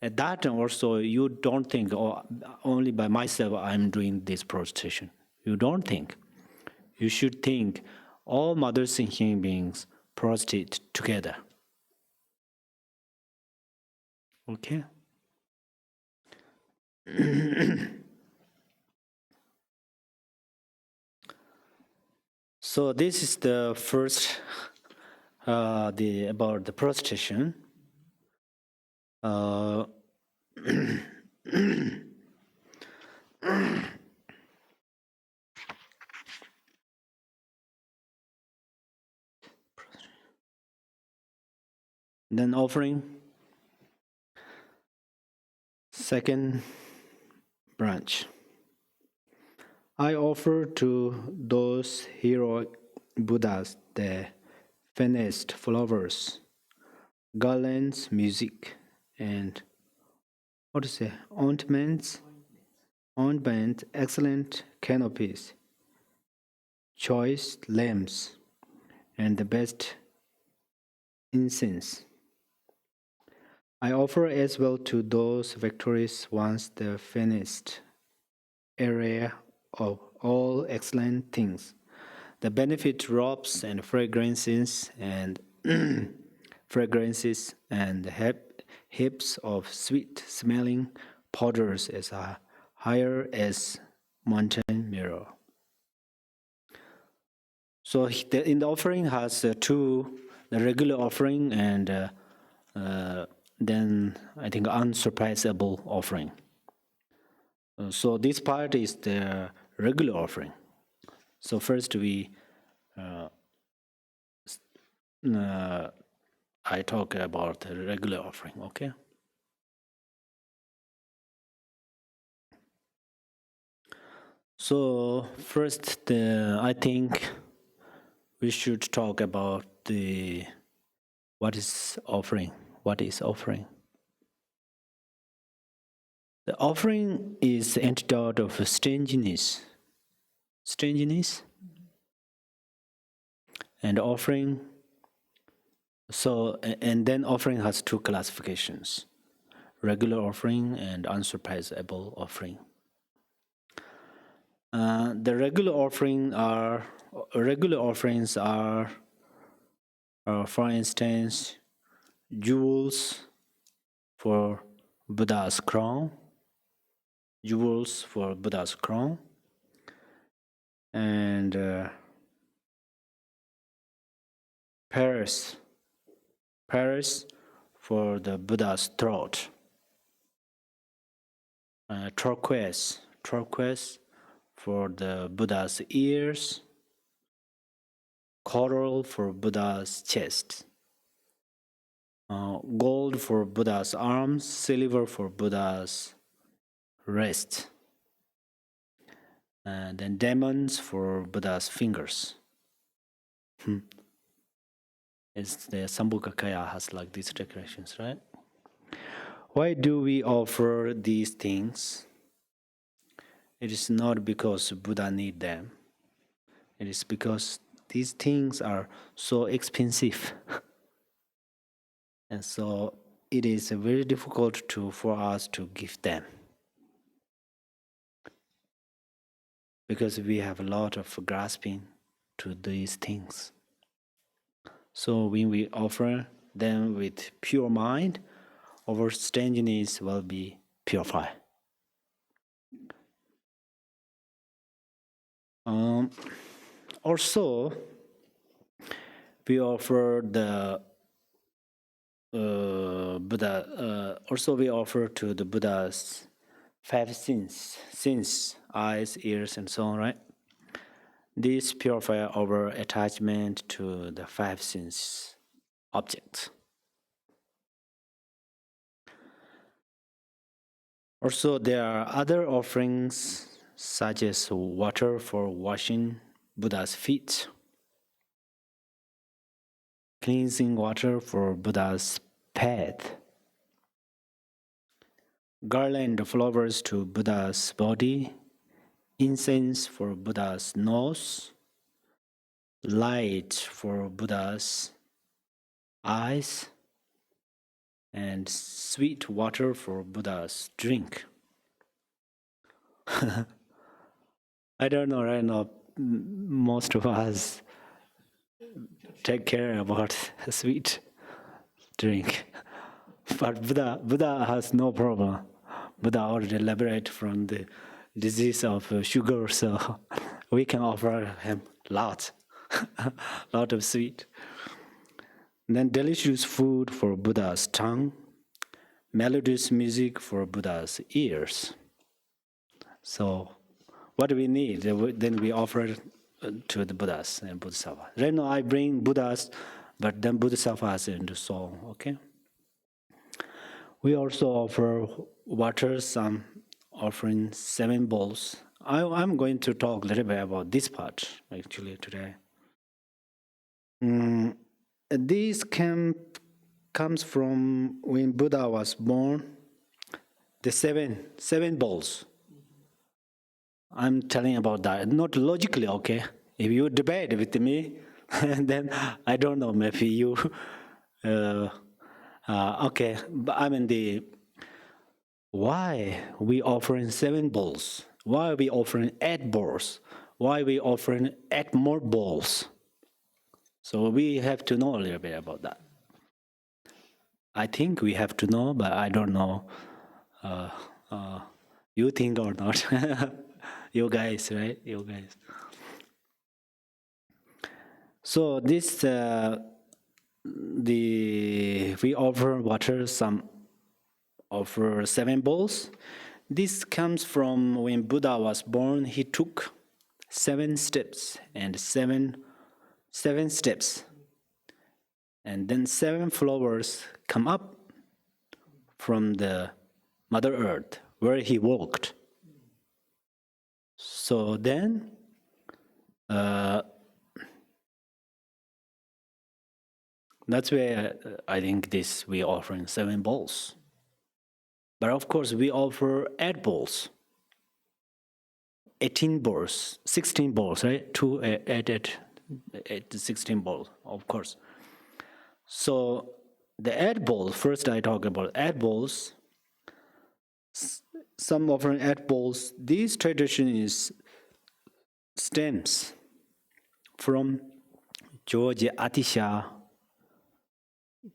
at that time also you don't think, oh, only by myself I'm doing this prostration. You don't think. You should think all mother sentient beings prostrate together. Okay? So this is the first about the prostration. Then offering. Second branch. I offer to those heroic Buddhas the finest flowers, garlands, music, and ointments, excellent canopies, choice lamps, and the best incense. I offer as well to those victorious ones the finest area of all excellent things, the benefit robes and fragrances and heaps of sweet-smelling powders as higher as mountain mirror. So in the offering has two: the regular offering and then I think unsurpassable offering. So this part is the regular offering. So first I talk about the regular offering, okay? So first, I think we should talk about what is offering. What is offering? The offering is the antidote of stinginess. Stinginess and offering. So, and then offering has two classifications: regular offering and unsurpassable offering. The regular offerings are, for instance, jewels for Buddha's crown, and Paris for the Buddha's throat, turquoise for the Buddha's ears, coral for Buddha's chest, gold for Buddha's arms, silver for Buddha's wrist, and then diamonds for Buddha's fingers. It's the Sambhogakaya has like these decorations, right? Why do we offer these things? It is not because Buddha need them. It is because these things are so expensive. And so it is very difficult for us to give them. Because we have a lot of grasping to these things. So when we offer them with pure mind, our stinginess will be purified. Also, we offer the Buddha. Also, we offer to the Buddha's 5 sins, eyes, ears, and so on. Right? These purify our attachment to the 5 sins objects. Also, there are other offerings such as water for washing Buddha's feet, cleansing water for Buddha's path, garland flowers to Buddha's body, incense for Buddha's nose, light for Buddha's eyes, and sweet water for Buddha's drink. I don't know right now, most of us take care about sweet drink. But Buddha has no problem. Buddha already liberated from the disease of sugar, so we can offer him lot of sweet. And then delicious food for Buddha's tongue, melodious music for Buddha's ears. So what we need, then we offer it to the Buddhas and Bodhisattvas. Right now I bring Buddhas, but then Bodhisattvas into song, okay? We also offer water, some offering 7 bowls. I'm going to talk a little bit about this part, actually, today. This comes from when Buddha was born, the seven bowls. I'm telling about that, not logically, okay? If you debate with me, then I don't know, maybe you, okay, but I mean why we offering 7 bowls? Why are we offering 8 bowls? Why are we offering 8 more bowls? So we have to know a little bit about that. I think we have to know, but I don't know. You think or not? You guys, right? You guys. So this, we offer water, some offer 7 bowls. This comes from when Buddha was born. He took 7 steps and seven steps. And then 7 flowers come up from the Mother Earth where he walked. So then that's where I think this we offering 7 bowls. But of course we offer 8 bowls. 18 bowls, 16 bowls, right? 2, 8, 16 bowls, of course. So the 8 bowls, first I talk about 8 bowls. Some offering 8 bowls. This tradition is stems from George Atisha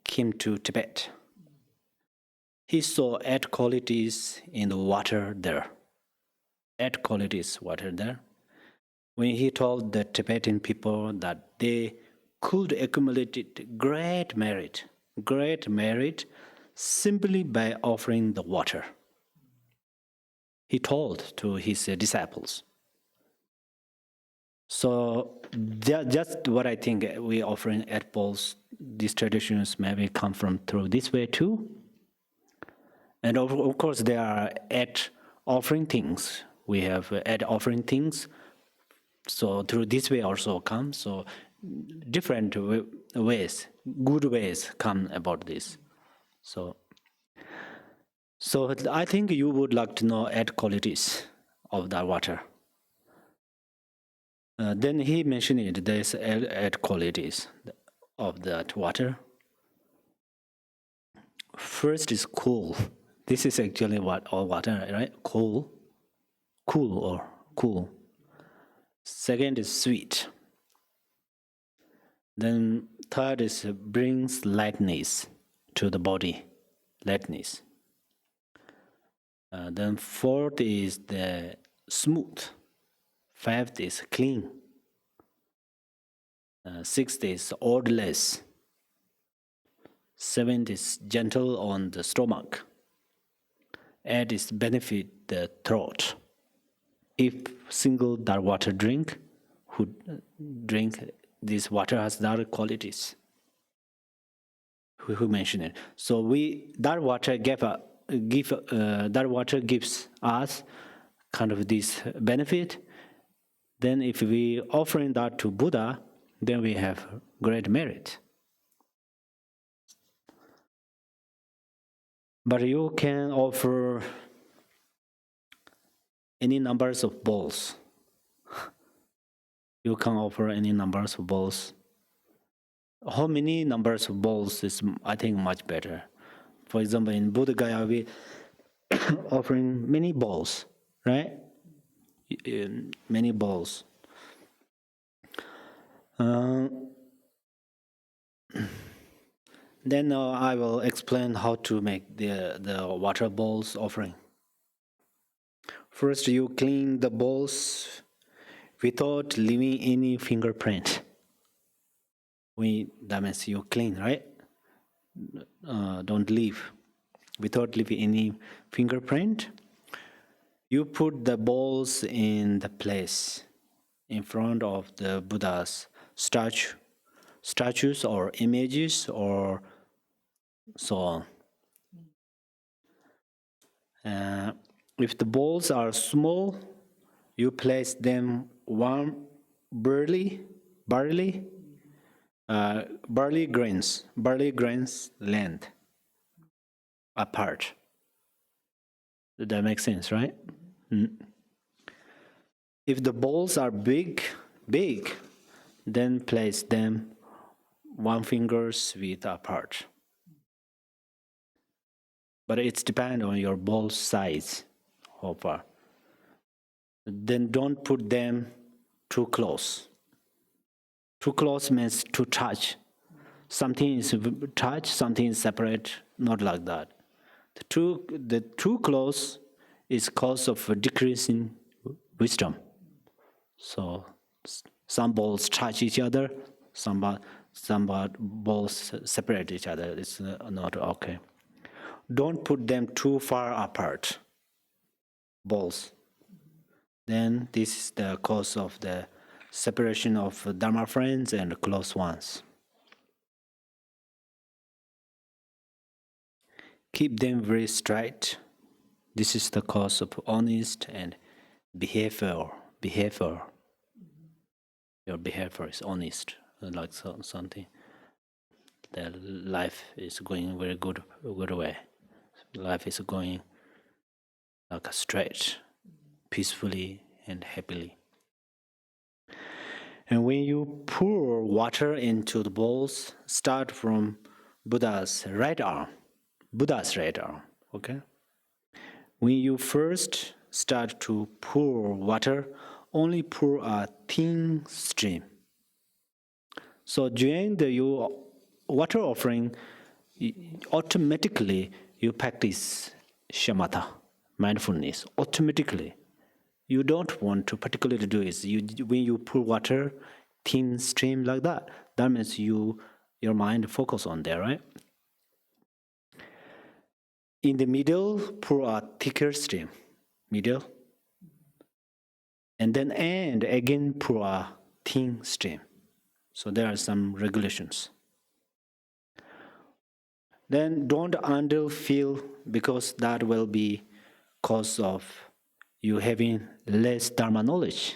came to Tibet. He saw 8 qualities in the water there. 8 qualities water there. When he told the Tibetan people that they could accumulate great merit simply by offering the water. He told to his disciples. So just what I think we offering at bowls, these traditions maybe come from through this way too. And of course there are 8 offering things. We have 8 offering things. So through this way also come. So different ways, good ways come about this. So I think you would like to know 8 qualities of that water. Then he mentioned it, there's 8 qualities of that water. First is cool. This is actually what all water, right? Cool. Second is sweet. Then third is brings lightness to the body, lightness. Then fourth is the smooth. Fifth is clean. Sixth is odorless. Seventh is gentle on the stomach. 8 is benefit the throat. If single that water drink, who drink this water has that qualities. Who mentioned it? So that water that water gives us kind of this benefit. Then if we offering that to Buddha, then we have great merit. But you can offer any numbers of bowls. You can offer any numbers of bowls. How many numbers of bowls is, I think, much better. For example, in Buddha Gaya, we offering many bowls, right? Many bowls. Then I will explain how to make the water bowls offering. First, you clean the bowls without leaving any fingerprint. That means you clean, right? Don't leave. Without leaving any fingerprint, you put the bowls in the place in front of the Buddha's statues or images or so on. If the bowls are small, you place them one barley grains length apart. That makes sense, right? If the bowls are big, then place them 1 finger's width apart. But it's depend on your bowl size, how far. Then don't put them too close. Too close means to touch. Something is touch, something is separate, not like that. The too close is cause of a decrease in wisdom. So some balls touch each other, some balls separate each other. It's not okay. Don't put them too far apart, balls. then this is the cause of the separation of Dharma friends and close ones. Keep them very straight. This is the cause of honest and behavior. Your behavior is honest, like something. The life is going very good way. Life is going like straight, peacefully and happily. And when you pour water into the bowls, start from Buddha's right arm. Okay? When you first start to pour water, only pour a thin stream. So during the water offering, automatically you practice shamatha, mindfulness. Automatically, you don't want to particularly do it. When you pour water, thin stream like that, that means your mind focus on there, right? In the middle, pour a thicker stream, middle, and then again pour a thin stream. So there are some regulations. Then don't underfill, because that will be cause of you having less Dharma knowledge.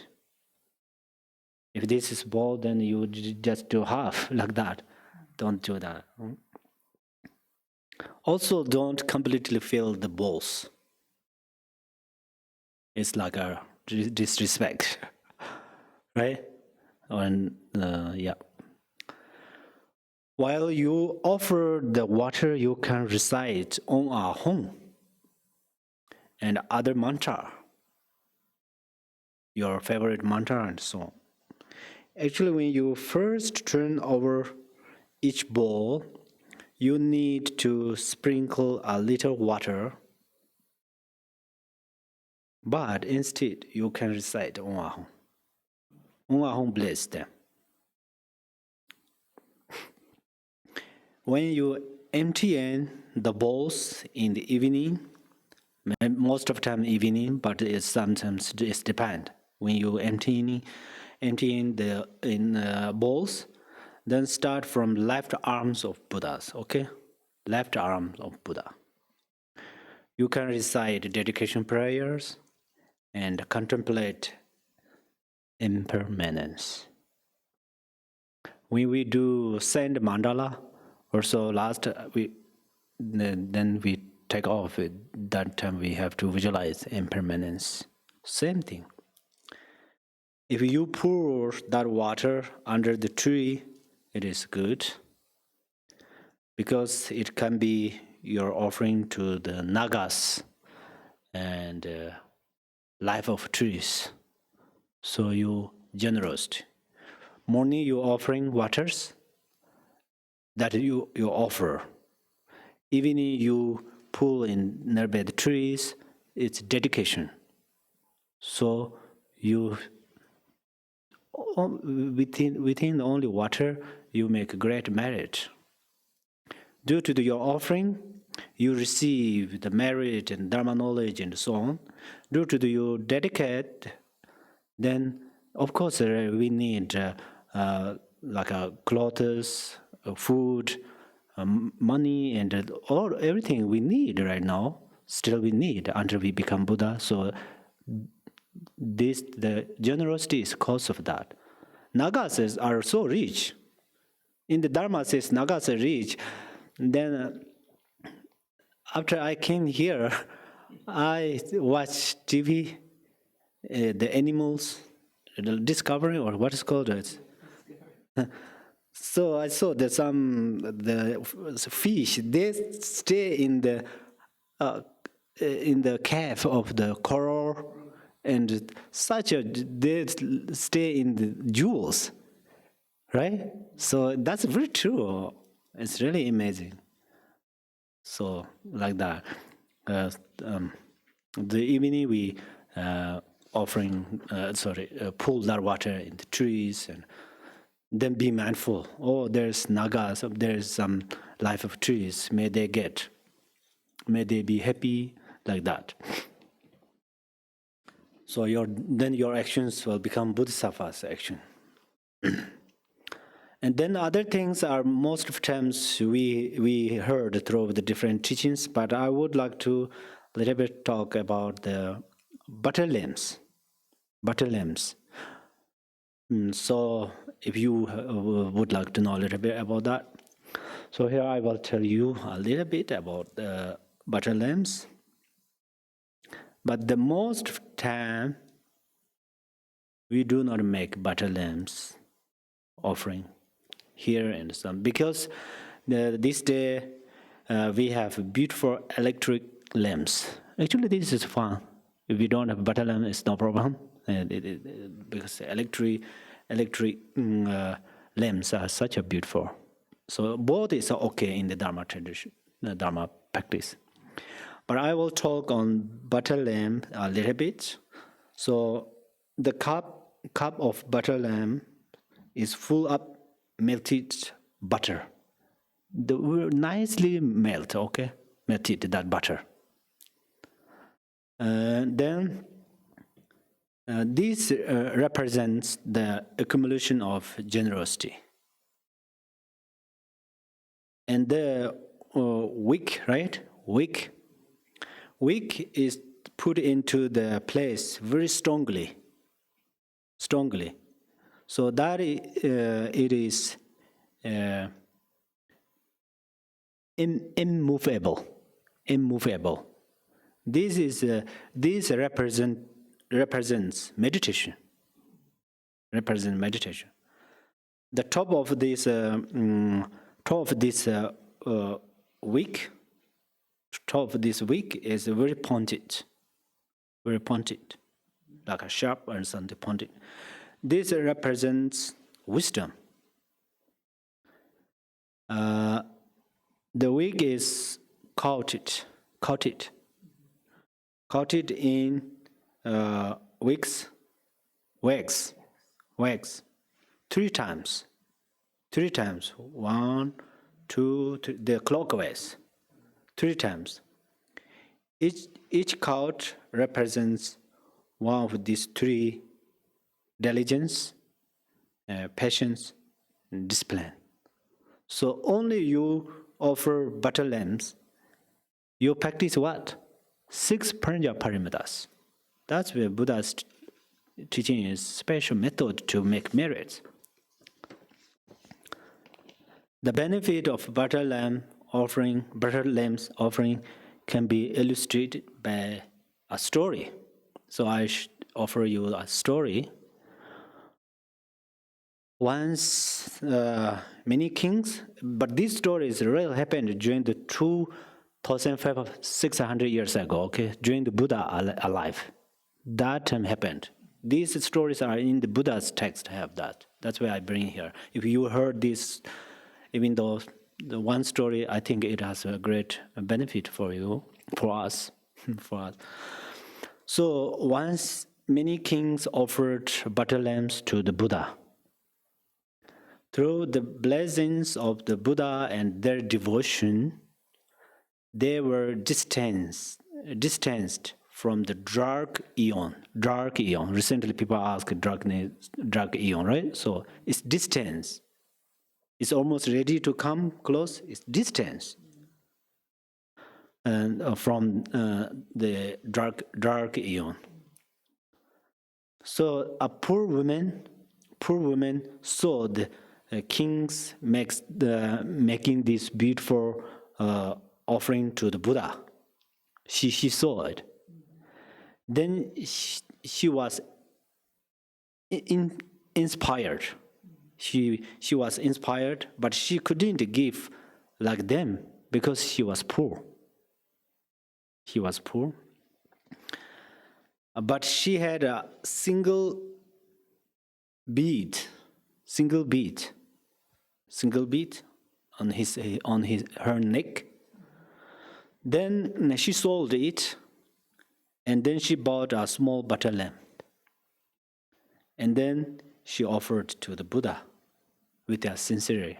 If this is ball, then you just do half like that. Don't do that. Also, don't completely fill the bowls. It's like a disrespect, right? And yeah. While you offer the water, you can recite on a home and other mantra, your favorite mantra and so on. Actually, when you first turn over each bowl, you need to sprinkle a little water, but instead you can recite on a home. On a home bless them. When you empty in the bowls in the evening, most of the time evening, but sometimes it depends. When you empty in the bowls, then start from left arms of Buddhas, okay? Left arms of Buddha. You can recite dedication prayers and contemplate impermanence. When we do sand mandala, also then we take off. That time we have to visualize impermanence. Same thing. If you pour that water under the tree, it is good, because it can be your offering to the nagas and life of trees. So you generous. Morning you offering waters that you offer. Evening you pull in nearby the trees, it's dedication. So you within only water, you make great merit. Due to your offering, you receive the merit and Dharma knowledge and so on. Due to your dedicate, then of course we need like clothes, food, money, and everything we need right now. Still we need until we become Buddha. So the generosity is cause of that. Nagas are so rich. In the Dharma says Nagas are rich. Then after I came here, I watched TV, the animals, the Discovery, or what is called it. So I saw that the fish, they stay in the cave of the coral, and they stay in the jewels, right? So that's very true. It's really amazing. So like that, the evening we pull that water in the trees, and then be mindful. Oh, there's nagas, there's some life of trees. May they be happy, like that. So then your actions will become bodhisattva's action. And then other things are most of times we heard through the different teachings, but I would like to a little bit talk about the butter lamps. Butter lamps. So if you would like to know a little bit about that, so here I will tell you a little bit about the butter lamps. But the most of time we do not make butter lamps offering here in some, because this day we have beautiful electric lamps. Actually, this is fun. If you don't have butter lamp, it's no problem. Because electric lamps are such a beautiful. So both is okay in the Dharma tradition, the Dharma practice. But I will talk on butter lamp a little bit. So the cup of butter lamp is full of melted butter. Nicely melt, okay? Melted that butter. Then this represents the accumulation of generosity. And the wick, right? Wick is put into the place very strongly. So that it is immovable. This represents meditation. The top of this wick is very pointed, like a sharp and something pointed. This represents wisdom. The wick is coated in wax 3 times. 1, 2, 3, the clockwise. 3 times. Each coat represents one of these 3: diligence, patience, and discipline. So only you offer butter lamps, you practice what? 6 Panja Parimitas. That's where Buddha's teaching is special method to make merits. The benefit of butter lamps offering can be illustrated by a story. So I should offer you a story. Once, many kings, but this story is really happened during the 2,600 years ago, okay, during the Buddha alive. That time happened. These stories are in the Buddha's text, have that. That's why I bring here. If you heard this, even though the one story, I think it has a great benefit for you, for us. So once many kings offered butter lamps to the Buddha. Through the blessings of the Buddha and their devotion, they were distanced from the dark eon. Recently, people ask dark eon, right? So it's distance. It's almost ready to come close. It's distance, and from the dark eon. So a poor woman saw the kings making this beautiful offering to the Buddha. She saw it. Then she was inspired. She was inspired, but she couldn't give like them because she was poor. But she had a single bead on her neck. Then she sold it, and then she bought a small butter lamp. And then she offered to the Buddha with a sincere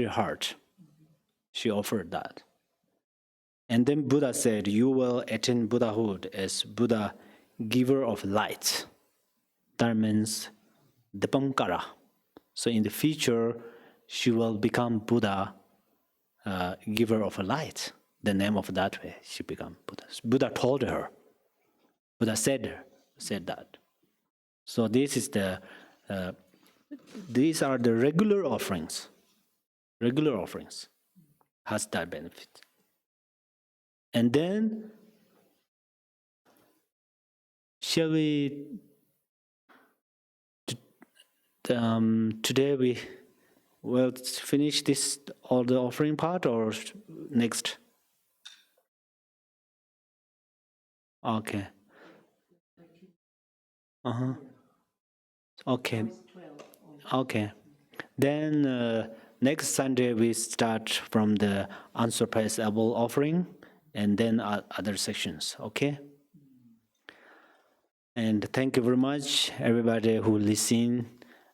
heart. She offered that. And then Buddha said, you will attain Buddhahood as Buddha, giver of light. That means Dipankara. So in the future, she will become Buddha, giver of light. The name of that way, she become Buddha. Buddha told her. Buddha said that. So this is these are the regular offerings. Regular offerings has that benefit. And then, shall we? Today we will finish this all the offering part, or next? Okay. Okay. Okay. Then next Sunday we start from the unsurpassable offering, and then other sections. Okay. And thank you very much, everybody who listen,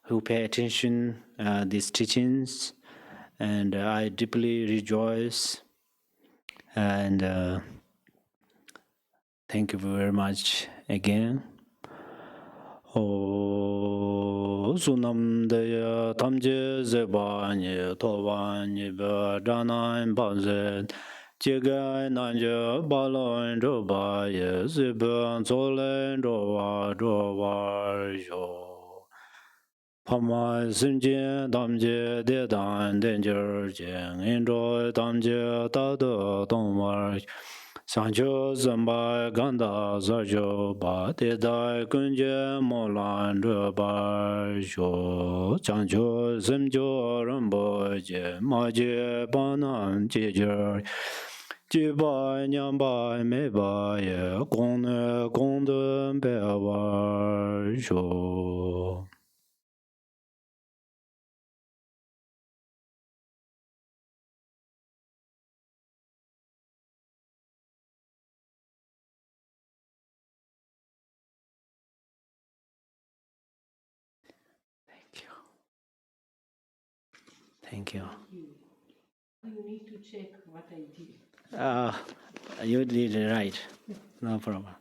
who pay attention these teachings, and I deeply rejoice. And thank you very much again. Sunam Daya Tamje Zebani Tovani Danan Banzen Jigai Nanja Balon Doba Ziban Zolen Doa Doa Jo Pama Sinjin Damje Dedan Danger Jing Enjoy Damje Dada Dongmar Sancho Zamba Ganda Zarjo Ba Dedai Kunje Molan Ba Jo Chancho Zimjo Rambo Je Maje Banan Jejer Jiba Nyamba Meba Ye Gong Gong Bewa Jo. Thank you. You need to check what I did. You did it right. No problem.